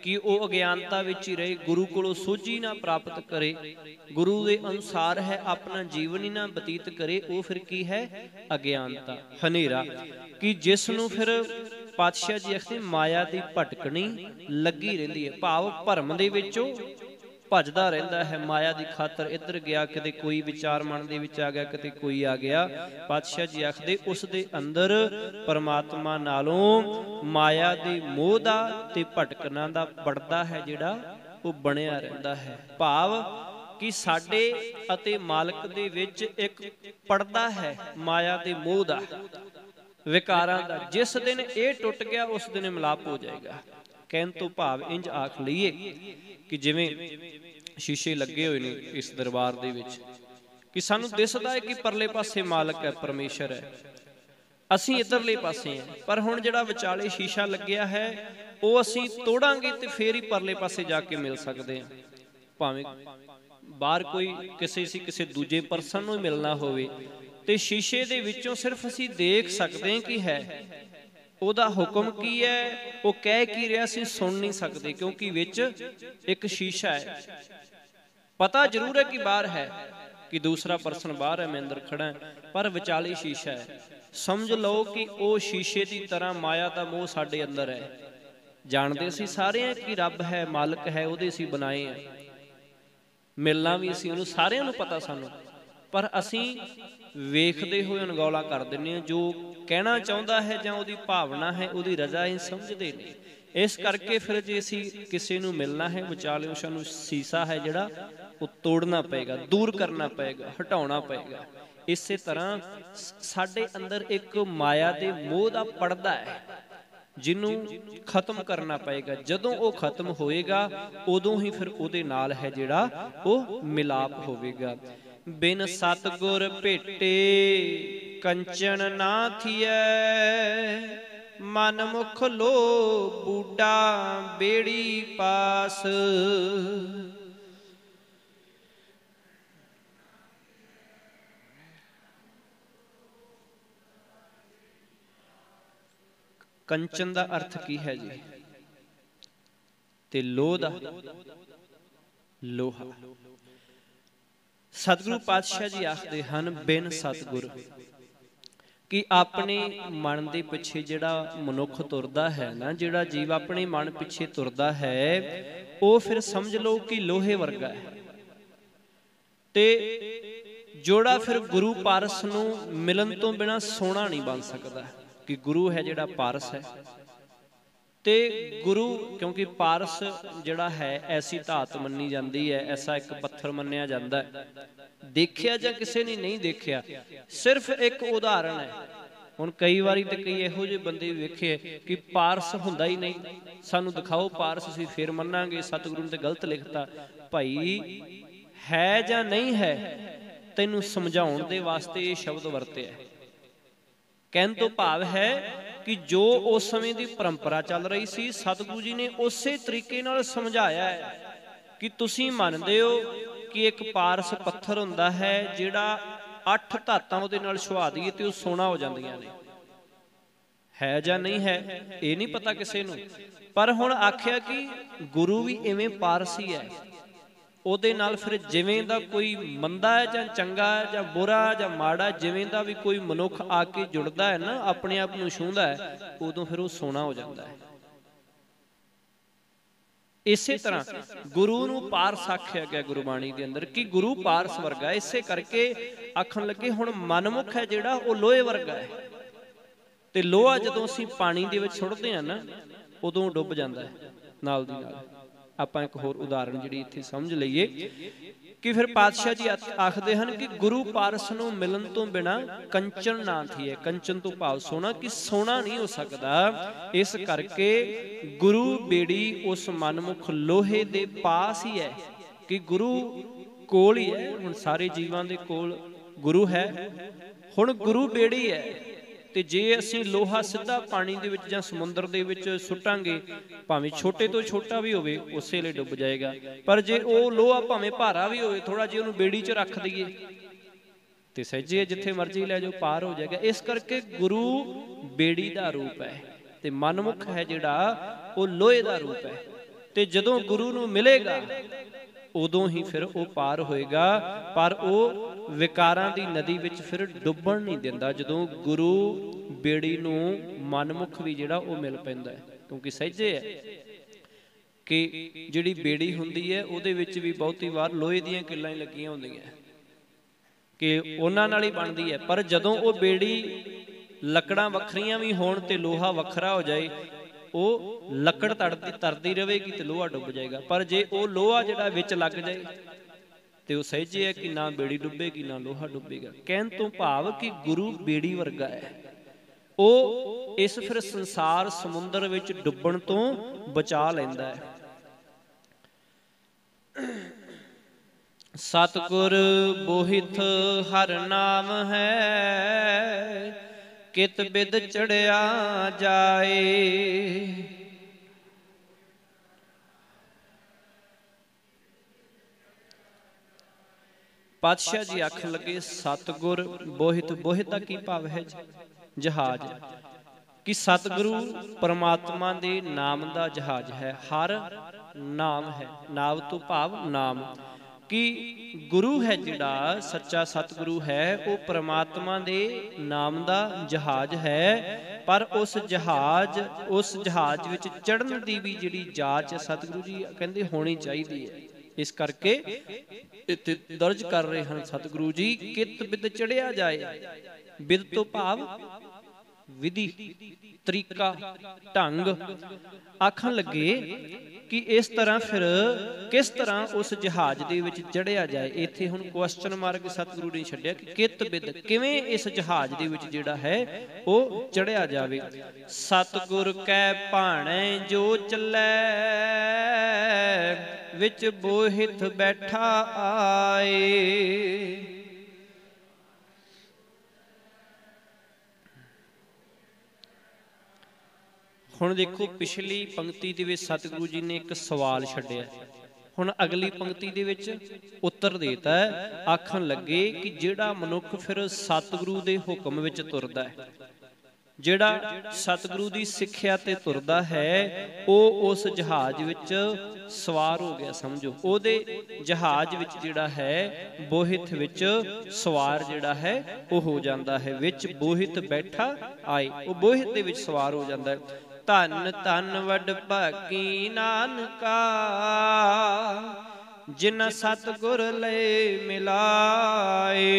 ਕਿ ਉਹ ਅਗਿਆਨਤਾ ਵਿੱਚ ਹੀ ਰਹੇ, ਗੁਰੂ ਕੋਲੋਂ ਸੋਝੀ ਨਾ ਪ੍ਰਾਪਤ ਕਰੇ, ਗੁਰੂ ਦੇ ਅਨੁਸਾਰ ਹੈ ਆਪਣਾ ਜੀਵਨ ਹੀ ਨਾ ਬਤੀਤ ਕਰੇ, ਉਹ ਫਿਰ ਕੀ ਹੈ? ਅਗਿਆਨਤਾ, ਹਨੇਰਾ। ਕਿ ਜਿਸ ਨੂੰ ਫਿਰ ਪਾਤਸ਼ਾਹ ਜੀ ਆਖਦੇ ਮਾਇਆ ਦੀ ਭਟਕਣੀ ਲੱਗੀ ਰਹਿੰਦੀ ਹੈ, ਭਾਵ ਭਰਮ ਦੇ ਵਿੱਚੋਂ ਭੱਜਦਾ ਰਹਿੰਦਾ ਹੈ, ਮਾਇਆ ਦੀ ਖਾਤਰ ਇੱਧਰ ਗਿਆ, ਕਿਤੇ ਕੋਈ ਵਿਚਾਰ ਮਨ ਦੇ ਵਿੱਚ ਆ ਗਿਆ, ਕਿਤੇ ਕੋਈ ਆ ਗਿਆ। ਪਾਤਸ਼ਾਹ ਜੀ ਆਖਦੇ ਉਸ ਦੇ ਅੰਦਰ ਪਰਮਾਤਮਾ ਨਾਲੋਂ ਮਾਇਆ ਦੇ ਮੋਹ ਦਾ ਤੇ ਭਟਕਣਾ ਦਾ ਪਰਦਾ ਹੈ ਜਿਹੜਾ ਉਹ ਬਣਿਆ ਰਹਿੰਦਾ ਹੈ। ਭਾਵ ਕਿ ਸਾਡੇ ਅਤੇ ਮਾਲਕ ਦੇ ਵਿੱਚ ਇੱਕ ਪਰਦਾ ਹੈ ਮਾਇਆ ਦੇ ਮੋਹ ਦਾ, ਵਿਕਾਰਾਂ ਦਾ। ਜਿਸ ਦਿਨ ਇਹ ਟੁੱਟ ਗਿਆ ਉਸ ਦਿਨ ਮਿਲਾਪ ਹੋ ਜਾਏਗਾ। ਕਹਿਣ ਤੋਂ ਭਾਵ ਇੰਜ ਆਖ ਲਈਏ ਕਿ ਜਿਵੇਂ ਸ਼ੀਸ਼ੇ ਲੱਗੇ ਹੋਏ ਨੇ ਇਸ ਦਰਬਾਰ ਦੇ ਵਿੱਚ, ਕਿ ਸਾਨੂੰ ਦਿਸਦਾ ਹੈ ਕਿ ਪਰਲੇ ਪਾਸੇ ਮਾਲਕ ਹੈ, ਪਰਮੇਸ਼ਰ ਹੈ, ਅਸੀਂ ਇੱਧਰਲੇ ਪਾਸੇ ਹਾਂ। ਪਰ ਹੁਣ ਜਿਹੜਾ ਵਿਚਾਲੇ ਸ਼ੀਸ਼ਾ ਲੱਗਿਆ ਹੈ ਉਹ ਅਸੀਂ ਤੋੜਾਂਗੇ ਤੇ ਫੇਰ ਹੀ ਪਰਲੇ ਪਾਸੇ ਜਾ ਕੇ ਮਿਲ ਸਕਦੇ ਹਾਂ। ਭਾਵੇਂ ਬਾਹਰ ਕੋਈ ਕਿਸੇ ਦੂਜੇ ਪਰਸਨ ਨੂੰ ਮਿਲਣਾ ਹੋਵੇ ਤੇ ਸ਼ੀਸ਼ੇ ਦੇ ਵਿੱਚੋਂ ਸਿਰਫ ਅਸੀਂ ਦੇਖ ਸਕਦੇ ਹਾਂ ਕਿ ਹੈ, ਉਹਦਾ ਹੁਕਮ ਕੀ ਹੈ, ਉਹ ਕਹਿ ਕੀ ਰਿਹਾ ਸੀ ਸੁਣ ਨਹੀਂ ਸਕਦੇ, ਕਿਉਂਕਿ ਵਿੱਚ ਇੱਕ ਸ਼ੀਸ਼ਾ ਹੈ। ਪਤਾ ਜ਼ਰੂਰ ਹੈ ਕਿ ਬਾਹਰ ਹੈ, ਕਿ ਦੂਸਰਾ ਪਰਸਨ ਬਾਹਰ ਹੈ, ਮੈਂ ਅੰਦਰ ਖੜਾ ਹੈ, ਪਰ ਵਿਚਾਲੇ ਸ਼ੀਸ਼ਾ ਹੈ। ਸਮਝ ਲਓ ਕਿ ਉਹ ਸ਼ੀਸ਼ੇ ਦੀ ਤਰ੍ਹਾਂ ਮਾਇਆ ਦਾ ਮੋਹ ਸਾਡੇ ਅੰਦਰ ਹੈ। ਜਾਣਦੇ ਅਸੀਂ ਸਾਰੇ ਹਾਂ ਕਿ ਰੱਬ ਹੈ, ਮਾਲਕ ਹੈ, ਉਹਦੇ ਅਸੀਂ ਬਣਾਏ ਆ, ਮਿਲਣਾ ਵੀ ਅਸੀਂ ਉਹਨੂੰ, ਸਾਰਿਆਂ ਨੂੰ ਪਤਾ ਸਾਨੂੰ, ਪਰ ਅਸੀਂ ਵੇਖਦੇ ਹੋਏ ਅਣਗੌਲਾ ਕਰ ਦਿੰਦੇ ਹਾਂ। ਜੋ ਕਹਿਣਾ ਚਾਹੁੰਦਾ ਹੈ ਜਾਂ ਉਹਦੀ ਭਾਵਨਾ ਹੈ, ਉਹਦੀ ਰਜ਼ਾ ਅਸੀਂ ਸਮਝਦੇ ਨਹੀਂ। ਇਸ ਕਰਕੇ ਫਿਰ ਜੇ ਅਸੀਂ ਕਿਸੇ ਨੂੰ ਮਿਲਣਾ ਹੈ, ਵਿਚਾਲਿਓਂ ਸਾਨੂੰ ਸੀਸਾ ਹੈ ਜਿਹੜਾ ਉਹ ਤੋੜਨਾ ਪਏਗਾ, ਦੂਰ ਕਰਨਾ ਪਏਗਾ, ਹਟਾਉਣਾ ਪਏਗਾ। ਇਸੇ ਤਰ੍ਹਾਂ ਸਾਡੇ ਅੰਦਰ ਇੱਕ ਮਾਇਆ ਦੇ ਮੋਹ ਦਾ ਪਰਦਾ ਹੈ, ਜਿਹਨੂੰ ਖਤਮ ਕਰਨਾ ਪਏਗਾ। ਜਦੋਂ ਉਹ ਖਤਮ ਹੋਏਗਾ, ਉਦੋਂ ਹੀ ਫਿਰ ਉਹਦੇ ਨਾਲ ਹੈ ਜਿਹੜਾ ਉਹ ਮਿਲਾਪ ਹੋਵੇਗਾ। ਬਿਨ ਸਤਿਗੁਰ ਭੇਟੇ ਕੰਚਨ ਨਾ ਥੀਐ, ਮਨ ਮੁਖ ਲੋ ਬੂਡਾ ਬੇੜੀ ਪਾਸ। ਕੰਚਨ ਦਾ ਅਰਥ ਕੀ ਹੈ ਜੀ? ਤੇ ਲੋਹ ਦਾ ਲੋਹਾ। ਸਤਿਗੁਰੂ ਪਾਤਸ਼ਾਹ ਜੀ ਆਖਦੇ ਹਨ, ਬਿਨ ਸਤਿਗੁਰ, ਕਿ ਆਪਣੇ ਮਨ ਦੇ ਪਿੱਛੇ ਜਿਹੜਾ ਮਨੁੱਖ ਤੁਰਦਾ ਹੈ ਨਾ, ਜਿਹੜਾ ਜੀਵ ਆਪਣੇ ਮਨ ਪਿੱਛੇ ਤੁਰਦਾ ਹੈ, ਉਹ ਫਿਰ ਸਮਝ ਲਓ ਕਿ ਲੋਹੇ ਵਰਗਾ ਹੈ। ਤੇ ਜਿਹੜਾ ਫਿਰ ਗੁਰੂ ਪਾਰਸ ਨੂੰ ਮਿਲਣ ਤੋਂ ਬਿਨਾਂ ਸੋਹਣਾ ਨਹੀਂ ਬਣ ਸਕਦਾ, ਕਿ ਗੁਰੂ ਹੈ ਜਿਹੜਾ ਪਾਰਸ ਹੈ। ਤੇ ਗੁਰੂ, ਕਿਉਂਕਿ ਪਾਰਸ ਜਿਹੜਾ ਹੈ ਐਸੀ ਧਾਤ ਮੰਨੀ ਜਾਂਦੀ ਹੈ, ਐਸਾ ਇੱਕ ਪੱਥਰ ਮੰਨਿਆ ਜਾਂਦਾ ਹੈ। ਦੇਖਿਆ ਜਾਂ ਕਿਸੇ ਨੇ ਨਹੀਂ ਦੇਖਿਆ, ਸਿਰਫ ਇੱਕ ਉਦਾਹਰਣ ਹੈ। ਹੁਣ ਕਈ ਵਾਰੀ ਤੇ ਕਈ ਇਹੋ ਜਿਹੇ ਬੰਦੇ ਵੇਖੇ ਕਿ ਪਾਰਸ ਹੁੰਦਾ ਹੀ ਨਹੀਂ, ਸਾਨੂੰ ਦਿਖਾਓ ਪਾਰਸ, ਅਸੀਂ ਫਿਰ ਮੰਨਾਂਗੇ। ਸਤਿਗੁਰੂ ਨੇ ਤੇ ਗਲਤ ਲਿਖਤਾ। ਭਾਈ ਹੈ ਜਾਂ ਨਹੀਂ ਹੈ, ਤੈਨੂੰ ਸਮਝਾਉਣ ਦੇ ਵਾਸਤੇ ਇਹ ਸ਼ਬਦ ਵਰਤਿਆ। ਕਹਿਣ ਤੋਂ ਭਾਵ ਹੈ ਕਿ ਜੋ ਉਸ ਸਮੇਂ ਦੀ ਪਰੰਪਰਾ ਚੱਲ ਰਹੀ ਸੀ, ਸਤਿਗੁਰੂ ਜੀ ਨੇ ਉਸੇ ਤਰੀਕੇ ਨਾਲ ਸਮਝਾਇਆ ਹੈ ਕਿ ਤੁਸੀਂ ਮੰਨਦੇ ਹੋ ਕਿ ਇੱਕ ਪਾਰਸ ਪੱਥਰ ਹੁੰਦਾ ਹੈ, ਜਿਹੜਾ 8 ਧਾਤਾਂ ਉਹਦੇ ਨਾਲ ਛੁਆ ਦਈਏ ਤੇ ਉਹ ਸੋਨਾ ਹੋ ਜਾਂਦੀਆਂ ਨੇ। ਹੈ ਜਾਂ ਨਹੀਂ ਹੈ ਇਹ ਨਹੀਂ ਪਤਾ ਕਿਸੇ ਨੂੰ, ਪਰ ਹੁਣ ਆਖਿਆ ਕਿ ਗੁਰੂ ਵੀ ਇਵੇਂ ਪਾਰਸ ਹੀ ਹੈ। ਉਹਦੇ ਨਾਲ ਫਿਰ ਜਿਵੇਂ ਦਾ ਕੋਈ ਮੰਦਾ ਹੈ ਜਾਂ ਚੰਗਾ ਹੈ ਜਾਂ ਬੁਰਾ ਜਾਂ ਮਾੜਾ, ਜਿਵੇਂ ਦਾ ਵੀ ਕੋਈ ਮਨੁੱਖ ਆ ਕੇ ਜੁੜਦਾ ਹੈ ਨਾ, ਆਪਣੇ ਆਪ ਨੂੰ ਛੂੰਹਦਾ ਹੈ, ਉਦੋਂ ਫਿਰ ਉਹ ਸੋਹਣਾ ਹੋ ਜਾਂਦਾ ਹੈ। ਇਸੇ ਤਰ੍ਹਾਂ ਗੁਰੂ ਨੂੰ ਪਾਰਸ ਆਖਿਆ ਗਿਆ ਗੁਰਬਾਣੀ ਦੇ ਅੰਦਰ, ਕਿ ਗੁਰੂ ਪਾਰਸ ਵਰਗਾ। ਇਸੇ ਕਰਕੇ ਆਖਣ ਲੱਗੇ ਹੁਣ ਮਨਮੁਖ ਹੈ ਜਿਹੜਾ ਉਹ ਲੋਹੇ ਵਰਗਾ ਹੈ। ਤੇ ਲੋਹਾ ਜਦੋਂ ਅਸੀਂ ਪਾਣੀ ਦੇ ਵਿੱਚ ਸੁੱਟਦੇ ਹਾਂ ਨਾ, ਉਦੋਂ ਡੁੱਬ ਜਾਂਦਾ ਹੈ ਨਾਲ ਦੀ ਨਾਲ। ਆਪਾਂ ਇੱਕ ਹੋਰ ਉਦਾਹਰਣ ਜਿਹੜੀ ਇੱਥੇ ਸਮਝ ਲਈਏ ਕਿ ਫਿਰ ਪਾਤਸ਼ਾਹ ਜੀ ਆਖਦੇ ਹਨ ਕਿ ਗੁਰੂ ਪਾਰਸ ਨੂੰ ਮਿਲਣ ਤੋਂ ਬਿਨਾਂ ਕੰਚਨ ਨਾ ਥੀਏ। ਕੰਚਨ ਤੋਂ ਭਾਵ ਸੋਨਾ, ਕਿ ਸੋਨਾ ਨਹੀਂ ਹੋ ਸਕਦਾ। ਇਸ ਕਰਕੇ ਗੁਰੂ ਬੇੜੀ ਉਸ ਮਨਮੁਖ ਲੋਹੇ ਦੇ ਪਾਸ ਹੀ ਹੈ, ਕਿ ਗੁਰੂ ਕੋਲ ਹੀ ਹੈ। ਹੁਣ ਸਾਰੇ ਜੀਵਾਂ ਦੇ ਕੋਲ ਗੁਰੂ ਹੈ। ਹੁਣ ਗੁਰੂ ਬੇੜੀ ਹੈ, ਤੇ ਜੇ ਅਸੀਂ ਲੋਹਾ ਸਿੱਧਾ ਪਾਣੀ ਦੇ ਵਿੱਚ ਜਾਂ ਸਮੁੰਦਰ ਦੇ ਵਿੱਚ ਸੁੱਟਾਂਗੇ, ਭਾਵੇਂ ਛੋਟੇ ਤੋਂ ਛੋਟਾ ਵੀ ਹੋਵੇ, ਉਸੇ ਲਈ ਡੁੱਬ ਜਾਏਗਾ। ਪਰ ਜੇ ਉਹ ਲੋਹਾ ਭਾਵੇਂ ਭਾਰਾ ਵੀ ਹੋਵੇ, ਥੋੜਾ ਜਿਹਾ ਉਹਨੂੰ ਬੇੜੀ 'ਚ ਰੱਖ ਦਈਏ ਤੇ ਸਹਿਜੇ ਜਿੱਥੇ ਮਰਜ਼ੀ ਲੈ ਜਾਓ, ਪਾਰ ਹੋ ਜਾਏਗਾ। ਇਸ ਕਰਕੇ ਗੁਰੂ ਬੇੜੀ ਦਾ ਰੂਪ ਹੈ, ਤੇ ਮਨਮੁਖ ਹੈ ਜਿਹੜਾ ਉਹ ਲੋਹੇ ਦਾ ਰੂਪ ਹੈ। ਤੇ ਜਦੋਂ ਗੁਰੂ ਨੂੰ ਮਿਲੇਗਾ, ਉਦੋਂ ਹੀ ਫਿਰ ਉਹ ਪਾਰ ਹੋਏਗਾ। ਪਰ ਉਹ ਵਿਕਾਰਾਂ ਦੀ ਨਦੀ ਵਿੱਚ ਫਿਰ ਡੁੱਬਣ ਨਹੀਂ ਦਿੰਦਾ, ਜਦੋਂ ਗੁਰੂ ਬੇੜੀ ਨੂੰ ਮਨਮੁਖ ਵੀ ਜਿਹੜਾ ਉਹ ਮਿਲ ਪੈਂਦਾ ਹੈ। ਕਿਉਂਕਿ ਸਹਿਜੇ ਹੈ ਕਿ ਜਿਹੜੀ ਬੇੜੀ ਹੁੰਦੀ ਹੈ, ਉਹਦੇ ਵਿੱਚ ਵੀ ਬਹੁਤੀ ਵਾਰ ਲੋਹੇ ਦੀਆਂ ਕਿੱਲਾਂ ਹੀ ਲੱਗੀਆਂ ਹੁੰਦੀਆਂ, ਕਿ ਉਹਨਾਂ ਨਾਲ ਹੀ ਬਣਦੀ ਹੈ। ਪਰ ਜਦੋਂ ਉਹ ਬੇੜੀ ਲੱਕੜਾਂ ਵੱਖਰੀਆਂ ਵੀ ਹੋਣ ਤੇ ਲੋਹਾ ਵੱਖਰਾ ਹੋ ਜਾਏ, ਉਹ ਲੱਕੜ ਤਰਦੀ ਰਹੇਗੀ ਤੇ ਲੋਹਾ ਡੁੱਬ ਜਾਏਗਾ। ਪਰ ਜੇ ਉਹ ਲੋਹਾ ਜਿਹੜਾ ਵਿੱਚ ਲੱਗ ਜਾਏ ਤੇ ਉਹ ਸਹਿਜੇ ਹੈ ਕਿ ਨਾ ਬੇੜੀ ਡੁੱਬੇਗੀ ਨਾ ਲੋਹਾ ਡੁੱਬੇਗਾ। ਕਹਿਣ ਤੋਂ ਭਾਵ ਕਿ ਗੁਰੂ ਬੇੜੀ ਵਰਗਾ ਹੈ, ਉਹ ਇਸ ਫਿਰ ਸੰਸਾਰ ਸਮੁੰਦਰ ਵਿੱਚ ਡੁੱਬਣ ਤੋਂ ਬਚਾ ਲੈਂਦਾ ਹੈ। ਸਤਿਗੁਰ ਬੋਹਿਥ ਹਰ ਨਾਮ ਹੈ, ਕਿਤ ਬਿਦ ਚੜਿਆ ਜਾਏ। ਪਾਤਸ਼ਾਹ ਜੀ ਆਖਣ ਲੱਗੇ ਸਤਿਗੁਰ ਬੋਹਿਤ। ਬੋਹਿਤ ਦਾ ਕੀ ਭਾਵ ਹੈ? ਜਹਾਜ਼। कि सतगुरु परमात्मा दे नाम दा जहाज है। हर नाम है, नाव तो भाव नाम, कि गुरु है जिहड़ा सच्चा सतगुरु है वो परमात्मा दे नाम दा जहाज है। पर उस जहाज विच चढ़न दी भी जिहड़ी जाच सतगुरु जी कहंदे होनी चाहिदी है। इस करके इत्थे दर्ज कर रहे हैं सतगुरु जी, कित बिद चढ़िया जाए। बिद तो भाव विधि, तरीका, ढंग। आखन लगे कि इस तरह फिर किस तरह उस जहाज दे विच चढ़िया जाए। इत्थे हुण क्वेश्चन मार्क सतगुरु ने छड्डिया कि कित बिद किवें इस जहाज दे विच जिहड़ा है वो चढ़िया जावे। सतगुर कै भाणे जो चलै, विच बोहित बैठा आए। हुण देखो पिछली पंक्ति दे विच सतगुरु जी ने एक सवाल छड्डिया, हुण अगली पंक्ति दे विच उत्तर देता है। आखन लगे कि जिहड़ा मनुख फिर सतगुरु दे हुक्म विच तुरदा है, जिहड़ा सतगुरु दी सिੱਖਿਆ ते तुरदा है, ਉਹ उस जहाज विच सवार हो गया। समझो ਉਹਦੇ जहाज विच जिहड़ा है बोहित विच सवार जिहड़ा है ਉਹ हो जाता है। विच बोहित बैठा आए, ਉਹ बोहित दे विच सवार हो जाता है। धन धन वड भागी नानका, जिन सतगुर ले मिलाए।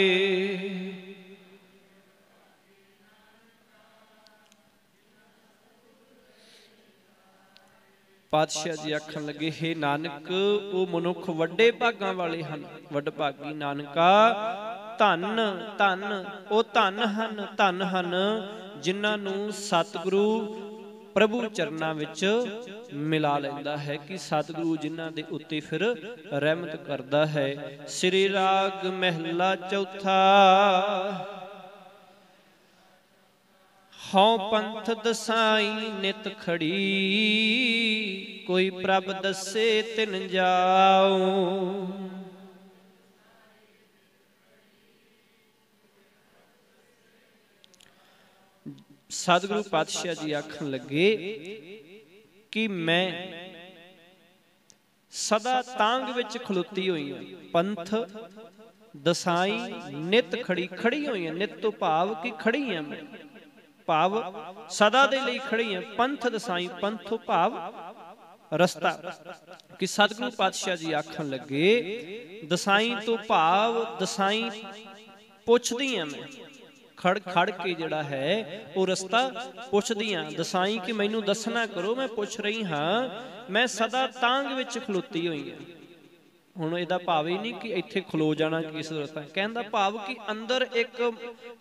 पातशाह जी आखन लगे, हे नानक वो मनुख वड्डे भागां वाले हन। वड भागी नानका, धन धन वो धन हन जिन्हां नूं सतगुरु प्रभु चरनां विच मिला लैंदा है। कि सतगुरु जिन्हां दे उत्ते फिर रहमत करदा है। श्री राग महला चौथा। हौ पंथ दसाई नित खड़ी, कोई प्रभ दसे तिन जाओ। सतगुरु पातशाह जी आखन लगे कि मैं सदा तांग विच खलोती हुई हूं। पंथ दसाई नित खड़ी, खड़ी हुई है। नित तो भाव कि खड़ी है मैं, भाव सदा दे लई खड़ी है। पंथ दसाई, पंथ तो भाव रस्ता। कि सतगुरु पातशाह जी आखन लगे दसाई तो भाव दसाई पुछदी है मैं, खड़ खड़ के जिहड़ा है वो रस्ता पुछदी हां। दसाई कि मैनू दसना करो, मैं पुछ रही हाँ, मैं सदा तांग विच खलोती हुई हां। हुण इहदा भाव ही नहीं कि इत्थे खलो जाना किस रस्ता, कहण दा भाव कि अंदर एक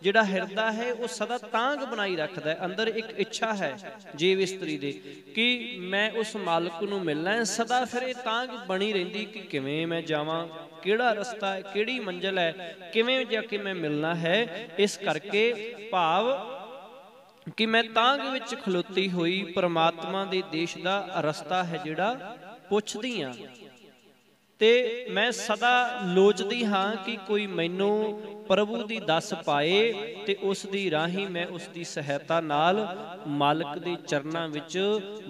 जिहड़ा हिरदा है वो सदा तांग बनाई रखदा है। अंदर एक इच्छा है जीव इस्त्री दे कि मैं उस मालक नूं मिलना है। सदा फिर ये तांग बनी रहिंदी कि किवें मैं जावां, किहड़ा रस्ता है, किहड़ी मंजिल है, किवें जाके मैं मिलना है। इस करके भाव कि मैं तांग विच खलोती हुई परमात्मा दे देश दा रस्ता है जिहड़ा पुछदी हां। ते मैं सदा लोचदी हाँ कि कोई मैनू प्रभु दी दस पाए ते उस दी राही मैं उस दी सहायता नाल मालक दे चरनां विच,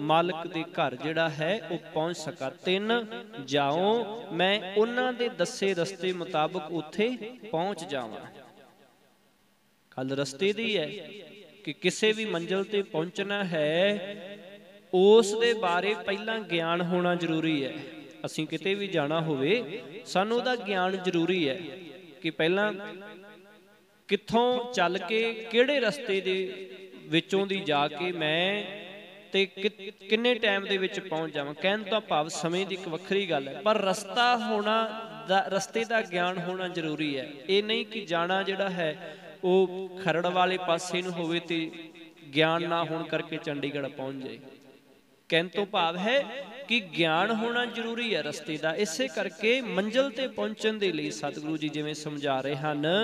मालक दे घर जिहड़ा है वो पहुंच सका। तिन जाओ, मैं उन्हां दे दसे रस्ते मुताबक उत्थे पहुंच जावां। गल रस्ते दी है कि किसी भी मंजिल ते पहुंचना है उस दे बारे पहला ज्ञान होना जरूरी है। असीं किते भी जाना होवे सानू दा ज्ञान जरूरी है कि पहला कित्थों चल के किहड़े रस्ते दे विचों दी जाके मैं ते किन्ने टाइम दे विच पहुंच जावां। कहण दा भाव समय दी एक वखरी गल है, पर रस्ता होना रस्ते दा ज्ञान होना जरूरी है। ये नहीं कि जाना जिहड़ा है वो खरड़ वाले पासे नूं होवे ते ज्ञान ना होण करके चंडीगढ़ पहुंच जाए। कहन तो भाव है कि ज्ञान होना जरूरी है रस्ते का। इसे करके मंजिल ते पहुंचण दे लई सतगुरु जी जिवें समझा रहे हैं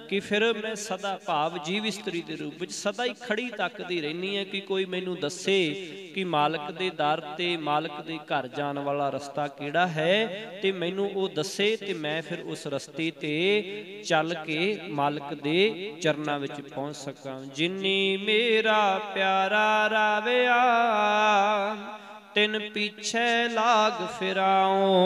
कि फिर मैं सदा भाव जीव इस्त्री के रूप में सदा ही खड़ी तकदी रहनी है कि कोई मैनू दसे कि मालक दे दर ते मालक दे घर जाण वाला रस्ता किहड़ा है, ते मैनू वो दसे ते मैं फिर उस रस्ते ते चल के मालक दे चरनां विच पहुंच सकां। जिन्नी मेरा प्यारा राविया तिन पीछे लाग फिराऊं।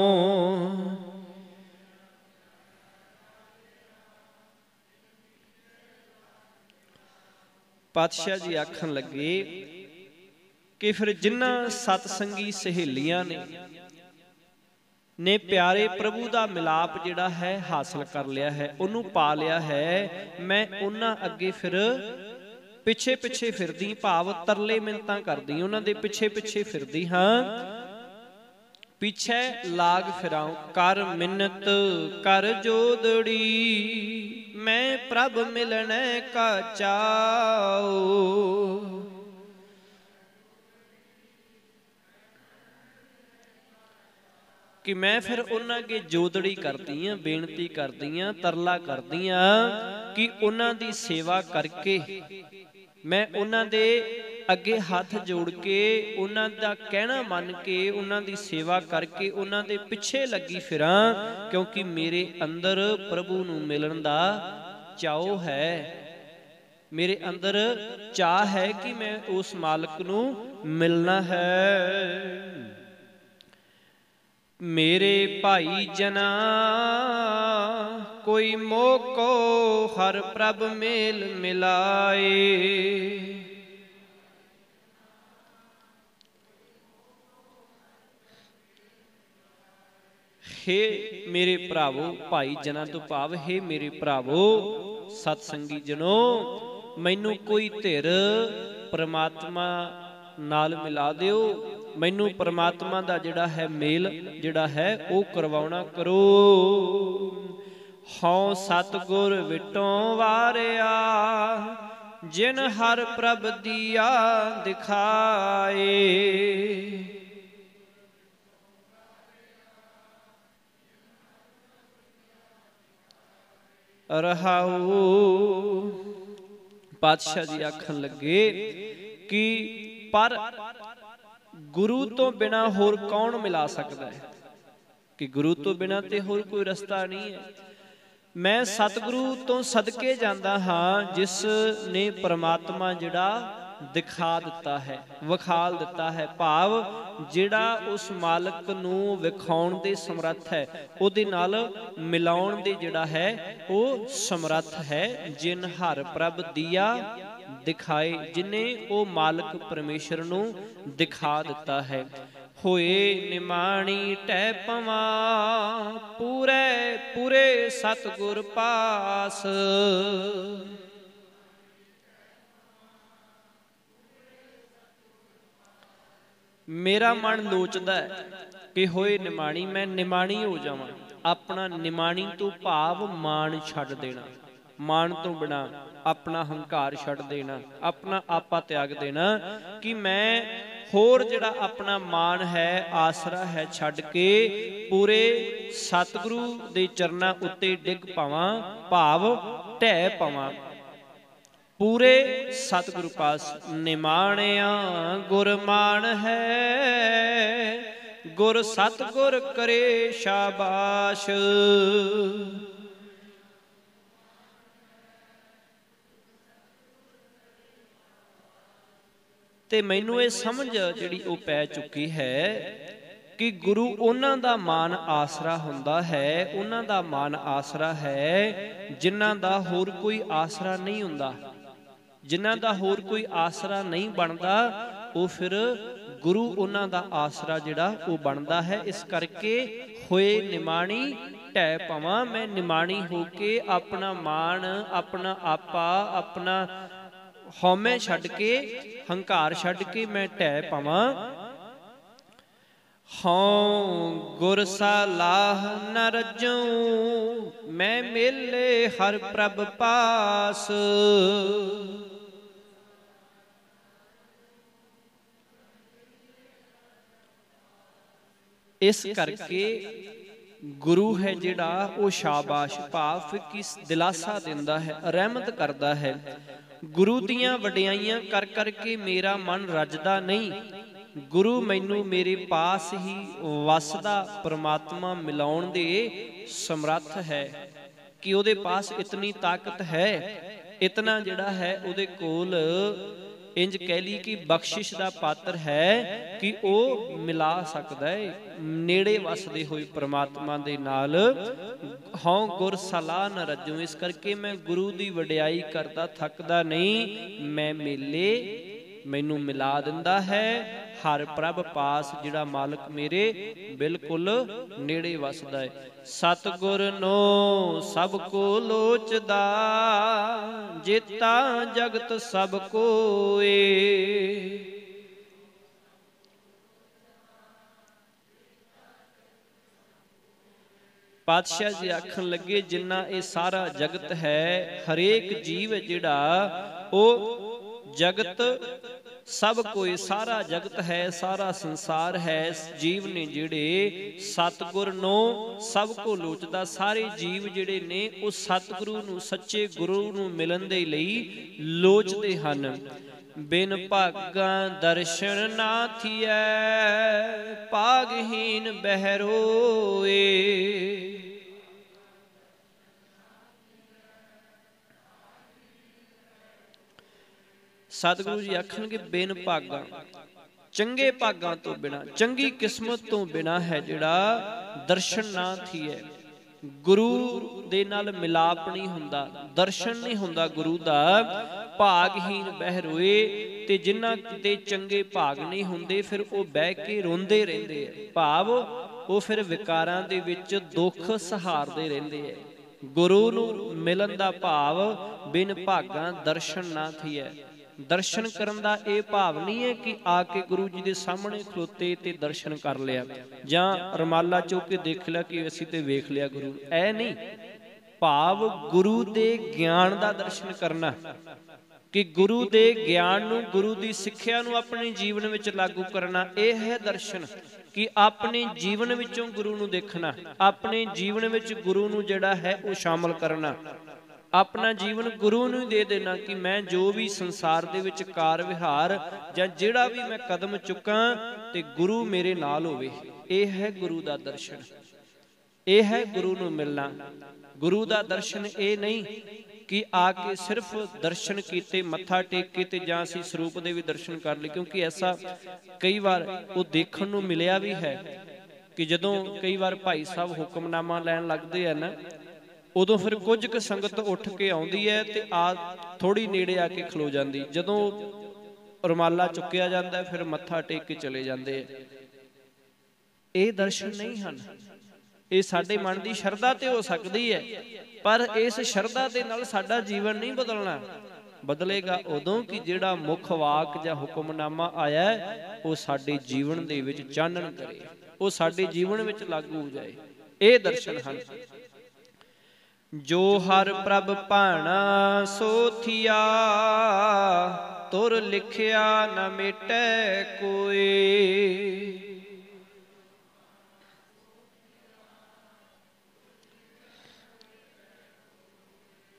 पातशाह जी आखन लगे कि फिर जिन्हां सतसंगी सहेलियां ने प्यारे प्रभु का मिलाप जिहड़ा है हासिल कर लिया है, उन्होंने पा लिया है, मैं उन्हां अगे फिर पिछे पिछे फिरदी, भाव तरले मिन्नतां करदी, उन्हां दे पिछे पिछे फिरदी हाँ। पीछे लाग फिराऊं कर मिन्नत कर जोदड़ी, मैं प्रभ मिलने का चाओ। कि मैं फिर उन्हां अगे जोदड़ी करदी हाँ, बेनती करदी हाँ, तरला करदी हाँ कि उन्हां दी सेवा करके मैं उन्हां दे अगे हाथ जोड़ के उन्हां दा कहना मन के उन्हां दी सेवा करके उन्हां दे पिछे लगी फिरां, क्योंकि मेरे अंदर प्रभु नूं मिलन दा चाओ है, मेरे अंदर चाह है कि मैं उस मालक नूं मिलना है। मेरे भाई जना कोई मोको हर प्रभ मेल मिलाए, हे मेरे भरावो, भाई जना तो भाव हे मेरे भरावो सतसंगी जनो, मैनू कोई धिर परमात्मा नाल मिला दिओ, मैनू परमात्मा दा जिहड़ा है मेल जिहड़ा है वो करवाउणा करो। हौं सतगुर विटों वारिया जिन हर प्रभ दिया दिखाए, रहाऊ। पातशाह जी आखन लगे कि पर गुरु तो बिना होर कौन मिला सकता है, कि गुरु तो बिना ते होर कोई रस्ता नहीं है। मैं सतगुरु तो सदके जांदा हाँ जिस ने परमात्मा जिहड़ा दिखा दिता है, विखाल दिता है, भाव जिहड़ा उस मालक नूं विखाउण दे समर्थ है, उहदे नाल मिलाउण दे जिहड़ा है वो समर्थ है। जिन हर प्रभ दिया दिखाए, जिन्हें वो मालक परमेश्वर नूं दिखा दिता है। होए निमाणी टै पवां पूरे पूरे सतगुर पास, मेरा मन लोचदा है कि होए निमाणी, मैं निमाणी हो जावां, अपना निमाणी तो भाव मान छड्ड देना, मान तो बिना अपना हंकार छड्ड देना, अपना आपा त्याग देना, कि मैं होर जिहड़ा अपना मान है आसरा है छड्ड के पूरे सतगुरु दे चरनां उत्ते डिग पावां, भाव ढह पावां। पूरे सतगुरु पास निमाणिया गुर मान है, गुर सतगुर करे शाबाश। ते मैनू ये समझ जिहड़ी वो पै चुकी है कि गुरु उन्हां दा मान आसरा हुंदा है, उन्हां दा मान आसरा है जिन्हां दा होर कोई आसरा नहीं हुंदा, जिन्हां दा होर कोई आसरा नहीं बनदा, वो फिर गुरु उन्हां दा आसरा जिहड़ा वो बनदा है। इस करके होए निमाणी ढह पवां, मैं निमाणी होके अपना मान, अपना आपा, अपना हौमे छड्ड के, हंकार छड्ड के मैं ढह पावां। हौं गुर सलाह न रजूं मैं मेले हर प्रभ पास, इस करके गुरु है जिहड़ा वो शाबाश भाव कि दिलासा दिंदा है, रहमत करदा है। गुरु दियां वडियाइयां कर करके मेरा मन रजदा नहीं। गुरु मैनू मेरे पास ही वसदा परमात्मा मिलाउण दे समर्थ है कि उहदे पास इतनी ताकत है, इतना जिहड़ा है उहदे कोल इंज कह ली कि बख्शिश का पात्र है कि वह मिला सकता है नेड़े वसदे हुए परमात्मा दे नाल। हौं गुर सलाह न रजूं, इस करके मैं गुरु की वडियाई करता थकदा नहीं। मैं मेले मैनू मिला दिंदा है हर प्रभ पास, जिहड़ा मालक मेरे बिल्कुल नेड़े वसदा है। सतगुर नो सब को लोचदा, जेता जगत सब कोए। पातशाह जी आखन लगे जिन्ना ये सारा जगत है, हरेक जीव जिहड़ा ओ जगत सब कोई, सारा जगत है, सारा संसार है। जीव ने जिहड़े सतगुर नो सब को लोचदा, सारे जीव जिहड़े ने वो सतगुरु नू सच्चे गुरु नू मिलन दे लई लोचदे हन। बिन भागां दर्शन ना थिए, भागहीन बहरोए। सतगुरु जी आखणगे बिन भागां, चंगे भागां तो बिना, चंगी किस्मत तो बिना है जिहड़ा दर्शन ना थिए। गुरु दे नाल मिलाप नहीं हुंदा, दर्शन नहीं हुंदा गुरु दा। भागहीन बहरोए, ते जिन्हां ते चंगे भाग नहीं हुंदे फिर वो बह के रोंदे रहिंदे है। भाव वो फिर विकारां दे विच दुख सहारदे रहिंदे है। गुरु नूं मिलन दा भाव बिन भागां दर्शन ना थिए। दर्शन करन दा ये भाव नहीं है कि आके गुरु जी दे सामने खलोते ते दर्शन कर लिया, जां रमाला चुक के देख लिया कि असीं ते वेख लिया गुरु, ऐ नहीं। भाव गुरु दे ज्ञान दा दर्शन करना, कि गुरु दे ज्ञान नूं, गुरु दी सिੱਖਿਆ नूं अपने जीवन विच लागू करना। यह है दर्शन कि अपने जीवन विचों गुरु नूं देखना, अपने जीवन विच गुरु नूं जिहड़ा है वो शामिल करना। अपना जीवन गुरु नूं दे देना कि मैं जो भी संसार दे विच कार विहार जां जिहड़ा भी मैं कदम चुकां ते गुरु मेरे नाल होवे। यह है गुरु दा दर्शन, यह है गुरु नूं मिलना। गुरु दा दर्शन ये नहीं कि आके सिर्फ दर्शन कीते, मत्था टेक के ते जां असीं सरूप दे भी दर्शन कर लए, क्योंकि ऐसा कई बार वो देखण नूं मिलिया भी है कि जदों कई बार भाई साहब हुक्मनामा लैण लगदे आ ना, उदों फिर कुछ क संगत उठ के आउंदी है ते आ थोड़ी नेड़े आके खलो जांदी। जदों रुमाला चुक्या जांदा है फिर मत्था टेक के चले जांदे है। ये दर्शन नहीं हन। ये साडे मन की शरधा ते हो सकती है, पर इस शरधा दे नाल साडा जीवन नहीं बदलना। बदलेगा उदों कि जिहड़ा मुख वाक जां हुक्मनामा आया है वो साडे जीवन दे विच चानण करे, वो साडे जीवन विच लागू हो जाए। ये दर्शन हन। जो हर प्रभ भाणा सो थिया, तुर लिखिया न मिटै कोई।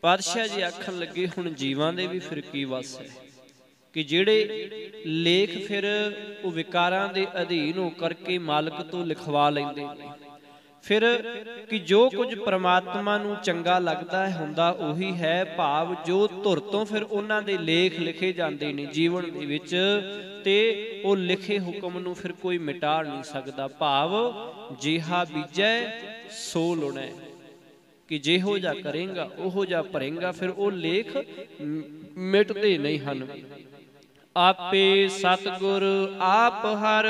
पातशाह जी आखन लगे हुण जीवां दे भी फिर की वस है कि जिहड़े लेख फिर वो विकारां दे अधीन हो करके मालक तो लिखवा लैंदे ने। फिर कि जो कुछ परमात्मा नूं चंगा लगदा है हुंदा उही है। भाव जो धुर तो फिर उन्हां दे लेख लिखे जांदे ने जीवन दे विच, ते वो लिखे हुक्म नूं फिर कोई मिटा नहीं सकदा। भाव जिहा बीजै सो लुणै, कि जेहो जा करेंगा ओहो जा भरेंगा। फिर वो लेख मिटदे नहीं हन। आपे सतगुर आप हर,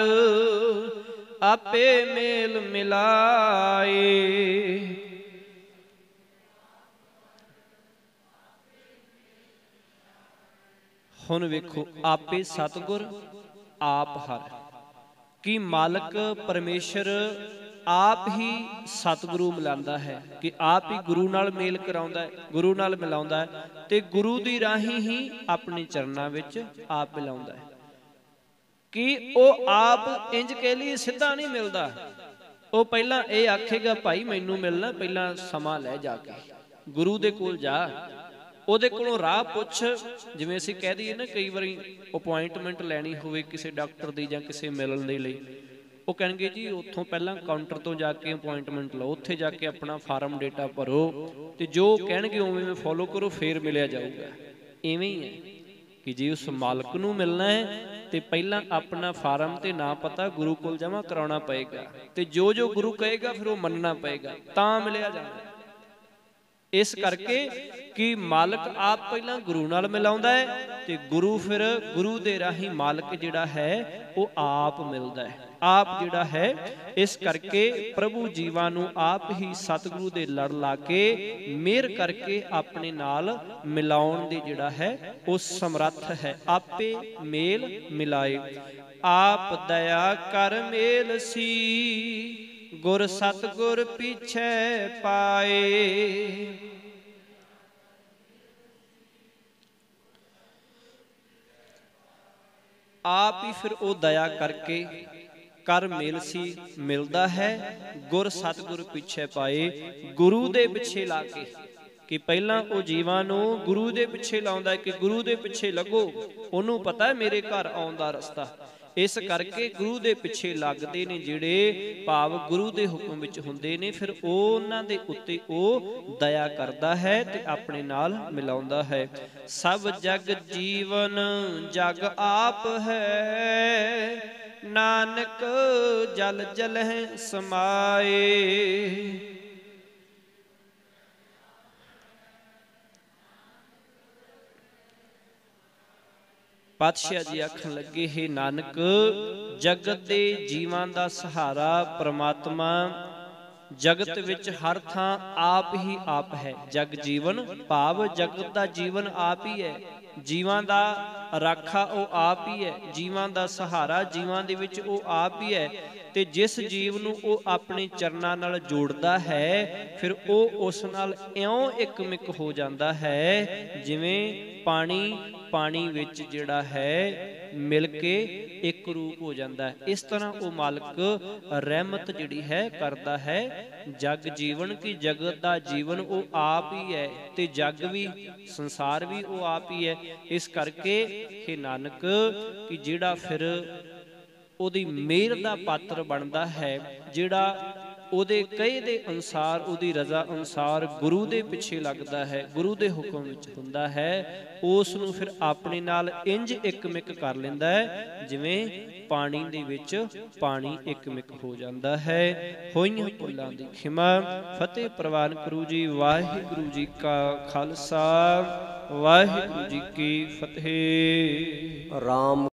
आपे मेल मिलाए। हुण वेखो आपे सतगुर आप हर, कि मालक परमेश्वर आप ही सतगुरु मिलांदा है, कि आप ही गुरु नाल मेल कराउंदा है, गुरु नाल मिलाउंदा है, ते गुरु दी राही ही अपने चरनां विच आप मिलाउंदा है। कि वो आप इंज कह ली सीधा नहीं मिलता, ਉਹ ਪਹਿਲਾਂ ਇਹ ਆਖੇਗਾ ਭਾਈ ਮੈਨੂੰ ਮਿਲਣਾ, ਪਹਿਲਾਂ ਸਮਾਂ ਲੈ ਜਾ ਕੇ ਗੁਰੂ ਦੇ ਕੋਲ ਜਾ, ਉਹਦੇ ਕੋਲੋਂ ਰਾਹ ਪੁੱਛ। ਜਿਵੇਂ ਅਸੀਂ ਕਹਿ ਦਈਏ ਨਾ ਕਈ ਵਾਰੀ ਅਪੁਆਇੰਟਮੈਂਟ ਲੈਣੀ ਹੋਵੇ ਕਿਸੇ ਡਾਕਟਰ ਦੀ ਜਾਂ ਕਿਸੇ ਮਿਲਣ ਦੇ ਲਈ, ਉਹ ਕਹਿਣਗੇ ਜੀ ਉੱਥੋਂ ਪਹਿਲਾਂ ਕਾਊਂਟਰ ਤੋਂ ਜਾ ਕੇ ਅਪੁਆਇੰਟਮੈਂਟ ਲਓ, ਉੱਥੇ ਜਾ ਕੇ ਆਪਣਾ ਫਾਰਮ ਡੇਟਾ ਭਰੋ ਤੇ ਜੋ ਕਹਿਣਗੇ ਉਵੇਂ ਫੋਲੋ ਕਰੋ, ਫੇਰ ਮਿਲਿਆ ਜਾਊਗਾ। ਇਵੇਂ ਹੀ ਹੈ ਕਿ ਜੇ ਉਸ ਮਾਲਕ ਨੂੰ ਮਿਲਣਾ ਹੈ ਤੇ ਪਹਿਲਾਂ ਆਪਣਾ ਫਾਰਮ ਤੇ ਨਾਂ ਪਤਾ ਗੁਰੂ ਕੋਲ ਜਮ੍ਹਾਂ ਕਰਾਉਣਾ ਪਏਗਾ, ਤੇ ਜੋ ਜੋ ਗੁਰੂ ਕਹੇਗਾ ਫਿਰ ਉਹ ਮੰਨਣਾ ਪਏਗਾ, ਤਾਂ ਮਿਲਿਆ ਜਾਣਾ। ਇਸ ਕਰਕੇ ਕਿ ਮਾਲਕ ਆਪ ਪਹਿਲਾਂ ਗੁਰੂ ਨਾਲ ਮਿਲਾਉਂਦਾ ਹੈ ਤੇ ਗੁਰੂ ਫਿਰ ਗੁਰੂ ਦੇ ਰਾਹੀਂ ਮਾਲਕ ਜਿਹੜਾ ਹੈ ਉਹ ਆਪ ਮਿਲਦਾ ਹੈ, ਆਪ ਜਿਹੜਾ ਹੈ। ਇਸ ਕਰਕੇ ਪ੍ਰਭੂ ਜੀਵਾਂ ਨੂੰ ਆਪ ਹੀ ਸਤਿਗੁਰੂ ਦੇ ਲੜ ਲਾ ਕੇ ਮਿਹਰ ਕਰਕੇ ਆਪਣੇ ਨਾਲ ਮਿਲਾਉਣ ਦੇ ਜਿਹੜਾ ਹੈ ਉਹ ਸਮਰੱਥ ਹੈ। ਆਪੇ ਮੇਲ ਮਿਲਾਏ, ਆਪ ਦਇਆ ਕਰ ਮੇਲ ਸੀ, ਗੁਰ ਸਤਿਗੁਰ ਪਿਛੈ ਪਾਏ। ਆਪ ਹੀ ਫਿਰ ਉਹ ਦਇਆ ਕਰਕੇ ਕਰ ਮੇਲ ਸੀ ਮਿਲਦਾ ਹੈ, ਗੁਰ ਸਤਿਗੁਰ ਪਿੱਛੇ ਪਾਏ। ਗੁਰੂ ਦੇ ਪਿੱਛੇ ਲਾ ਕੇ, ਕਿ ਪਹਿਲਾਂ ਉਹ ਜੀਵਾਂ ਨੂੰ ਗੁਰੂ ਦੇ ਪਿੱਛੇ ਲਾਉਂਦਾ ਕਿ ਗੁਰੂ ਦੇ ਪਿੱਛੇ ਲੱਗੋ, ਉਹਨੂੰ ਪਤਾ ਹੈ ਮੇਰੇ ਘਰ ਆਉਣ ਦਾ ਰਸਤਾ। ਇਸ ਕਰਕੇ ਗੁਰੂ ਦੇ ਪਿੱਛੇ ਲੱਗਦੇ ਨੇ ਜਿਹੜੇ ਭਾਵ ਗੁਰੂ ਦੇ ਹੁਕਮ ਵਿੱਚ ਹੁੰਦੇ ਨੇ, ਫਿਰ ਉਹਨਾਂ ਦੇ ਉੱਤੇ ਉਹ ਦਇਆ ਕਰਦਾ ਹੈ ਤੇ ਆਪਣੇ ਨਾਲ ਮਿਲਾਉਂਦਾ ਹੈ। ਸਭ ਜਗ ਜੀਵਨ ਜਗ ਆਪ ਹੈ, ਨਾਨਕ ਜਲ ਜਲਹਿ ਸਮਾਏ। ਪਾਤਸ਼ਾਹ ਜੀ ਆਖਣ ਲੱਗੇ, ਹੈ ਨਾਨਕ ਜਗਤ ਦੇ ਜੀਵਾਂ ਦਾ ਸਹਾਰਾ ਪ੍ਰਮਾਤਮਾ ਜਗਤ ਵਿੱਚ ਹਰ ਥਾਂ ਆਪ ਹੀ ਆਪ ਹੈ। ਜਗ ਜੀਵਨ ਭਾਵ ਜਗਤ ਦਾ ਜੀਵਨ ਆਪ ਹੀ ਹੈ, ਜੀਵਾਂ ਦਾ ਰਾਖਾ ਉਹ ਆਪ ਹੀ ਹੈ, ਜੀਵਾਂ ਦਾ ਸਹਾਰਾ ਜੀਵਾਂ ਦੇ ਵਿੱਚ ਉਹ ਆਪ ਹੀ ਹੈ। ਤੇ ਜਿਸ ਜੀਵ ਨੂੰ ਉਹ ਆਪਣੇ ਚਰਨਾਂ ਨਾਲ ਜੋੜਦਾ ਹੈ ਫਿਰ ਉਹ ਉਸ ਨਾਲ ਇਉਂ ਇੱਕਮਿਕ ਹੋ ਜਾਂਦਾ ਹੈ ਜਿਵੇਂ ਪਾਣੀ ਵਿੱਚ ਜਿਹੜਾ ਹੈ ਮਿਲ ਕੇ ਇੱਕ ਰੂਪ ਹੋ ਜਾਂਦਾ ਹੈ। ਇਸ ਤਰ੍ਹਾਂ ਉਹ ਮਾਲਕ ਰਹਿਮਤ ਜਿਹੜੀ ਹੈ ਕਰਦਾ ਹੈ। ਜਗ ਜੀਵਨ ਕੀ ਜਗਤ ਦਾ ਜੀਵਨ ਉਹ ਆਪ ਹੀ ਹੈ ਤੇ ਜਗ ਵੀ ਸੰਸਾਰ ਵੀ ਉਹ ਆਪ ਹੀ ਹੈ। ਇਸ ਕਰਕੇ हे ਨਾਨਕ ਕਿ ਜਿਹੜਾ ਫਿਰ ਉਹਦੀ ਮਿਹਰ ਦਾ ਪਾਤਰ ਬਣਦਾ ਹੈ, ਜਿਹੜਾ ਉਹਦੇ ਕਹੇ ਦੇ ਅਨੁਸਾਰ ਉਹਦੀ ਰਜ਼ਾ ਅਨੁਸਾਰ ਗੁਰੂ ਦੇ ਪਿੱਛੇ ਲੱਗਦਾ ਹੈ, ਗੁਰੂ ਦੇ ਹੁਕਮ ਵਿੱਚ ਹੁੰਦਾ ਹੈ, ਉਸ ਨੂੰ ਫਿਰ ਆਪਣੇ ਨਾਲ ਇੰਜ ਇੱਕਮਿਕ ਕਰ ਲੈਂਦਾ ਹੈ ਜਿਵੇਂ ਪਾਣੀ ਦੇ ਵਿੱਚ ਪਾਣੀ ਇੱਕਮਿਕ ਹੋ ਜਾਂਦਾ ਹੈ। ਹੋਈਆਂ ਭੁੱਲਾਂ ਦੀ ਖਿਮਾ। ਫਤਿਹ ਪ੍ਰਵਾਨ ਕਰੋ ਜੀ। ਵਾਹਿਗੁਰੂ ਜੀ ਕਾ ਖਾਲਸਾ, ਵਾਹਿਗੁਰੂ ਜੀ ਕੀ ਫਤਿਹ। ਰਾਮ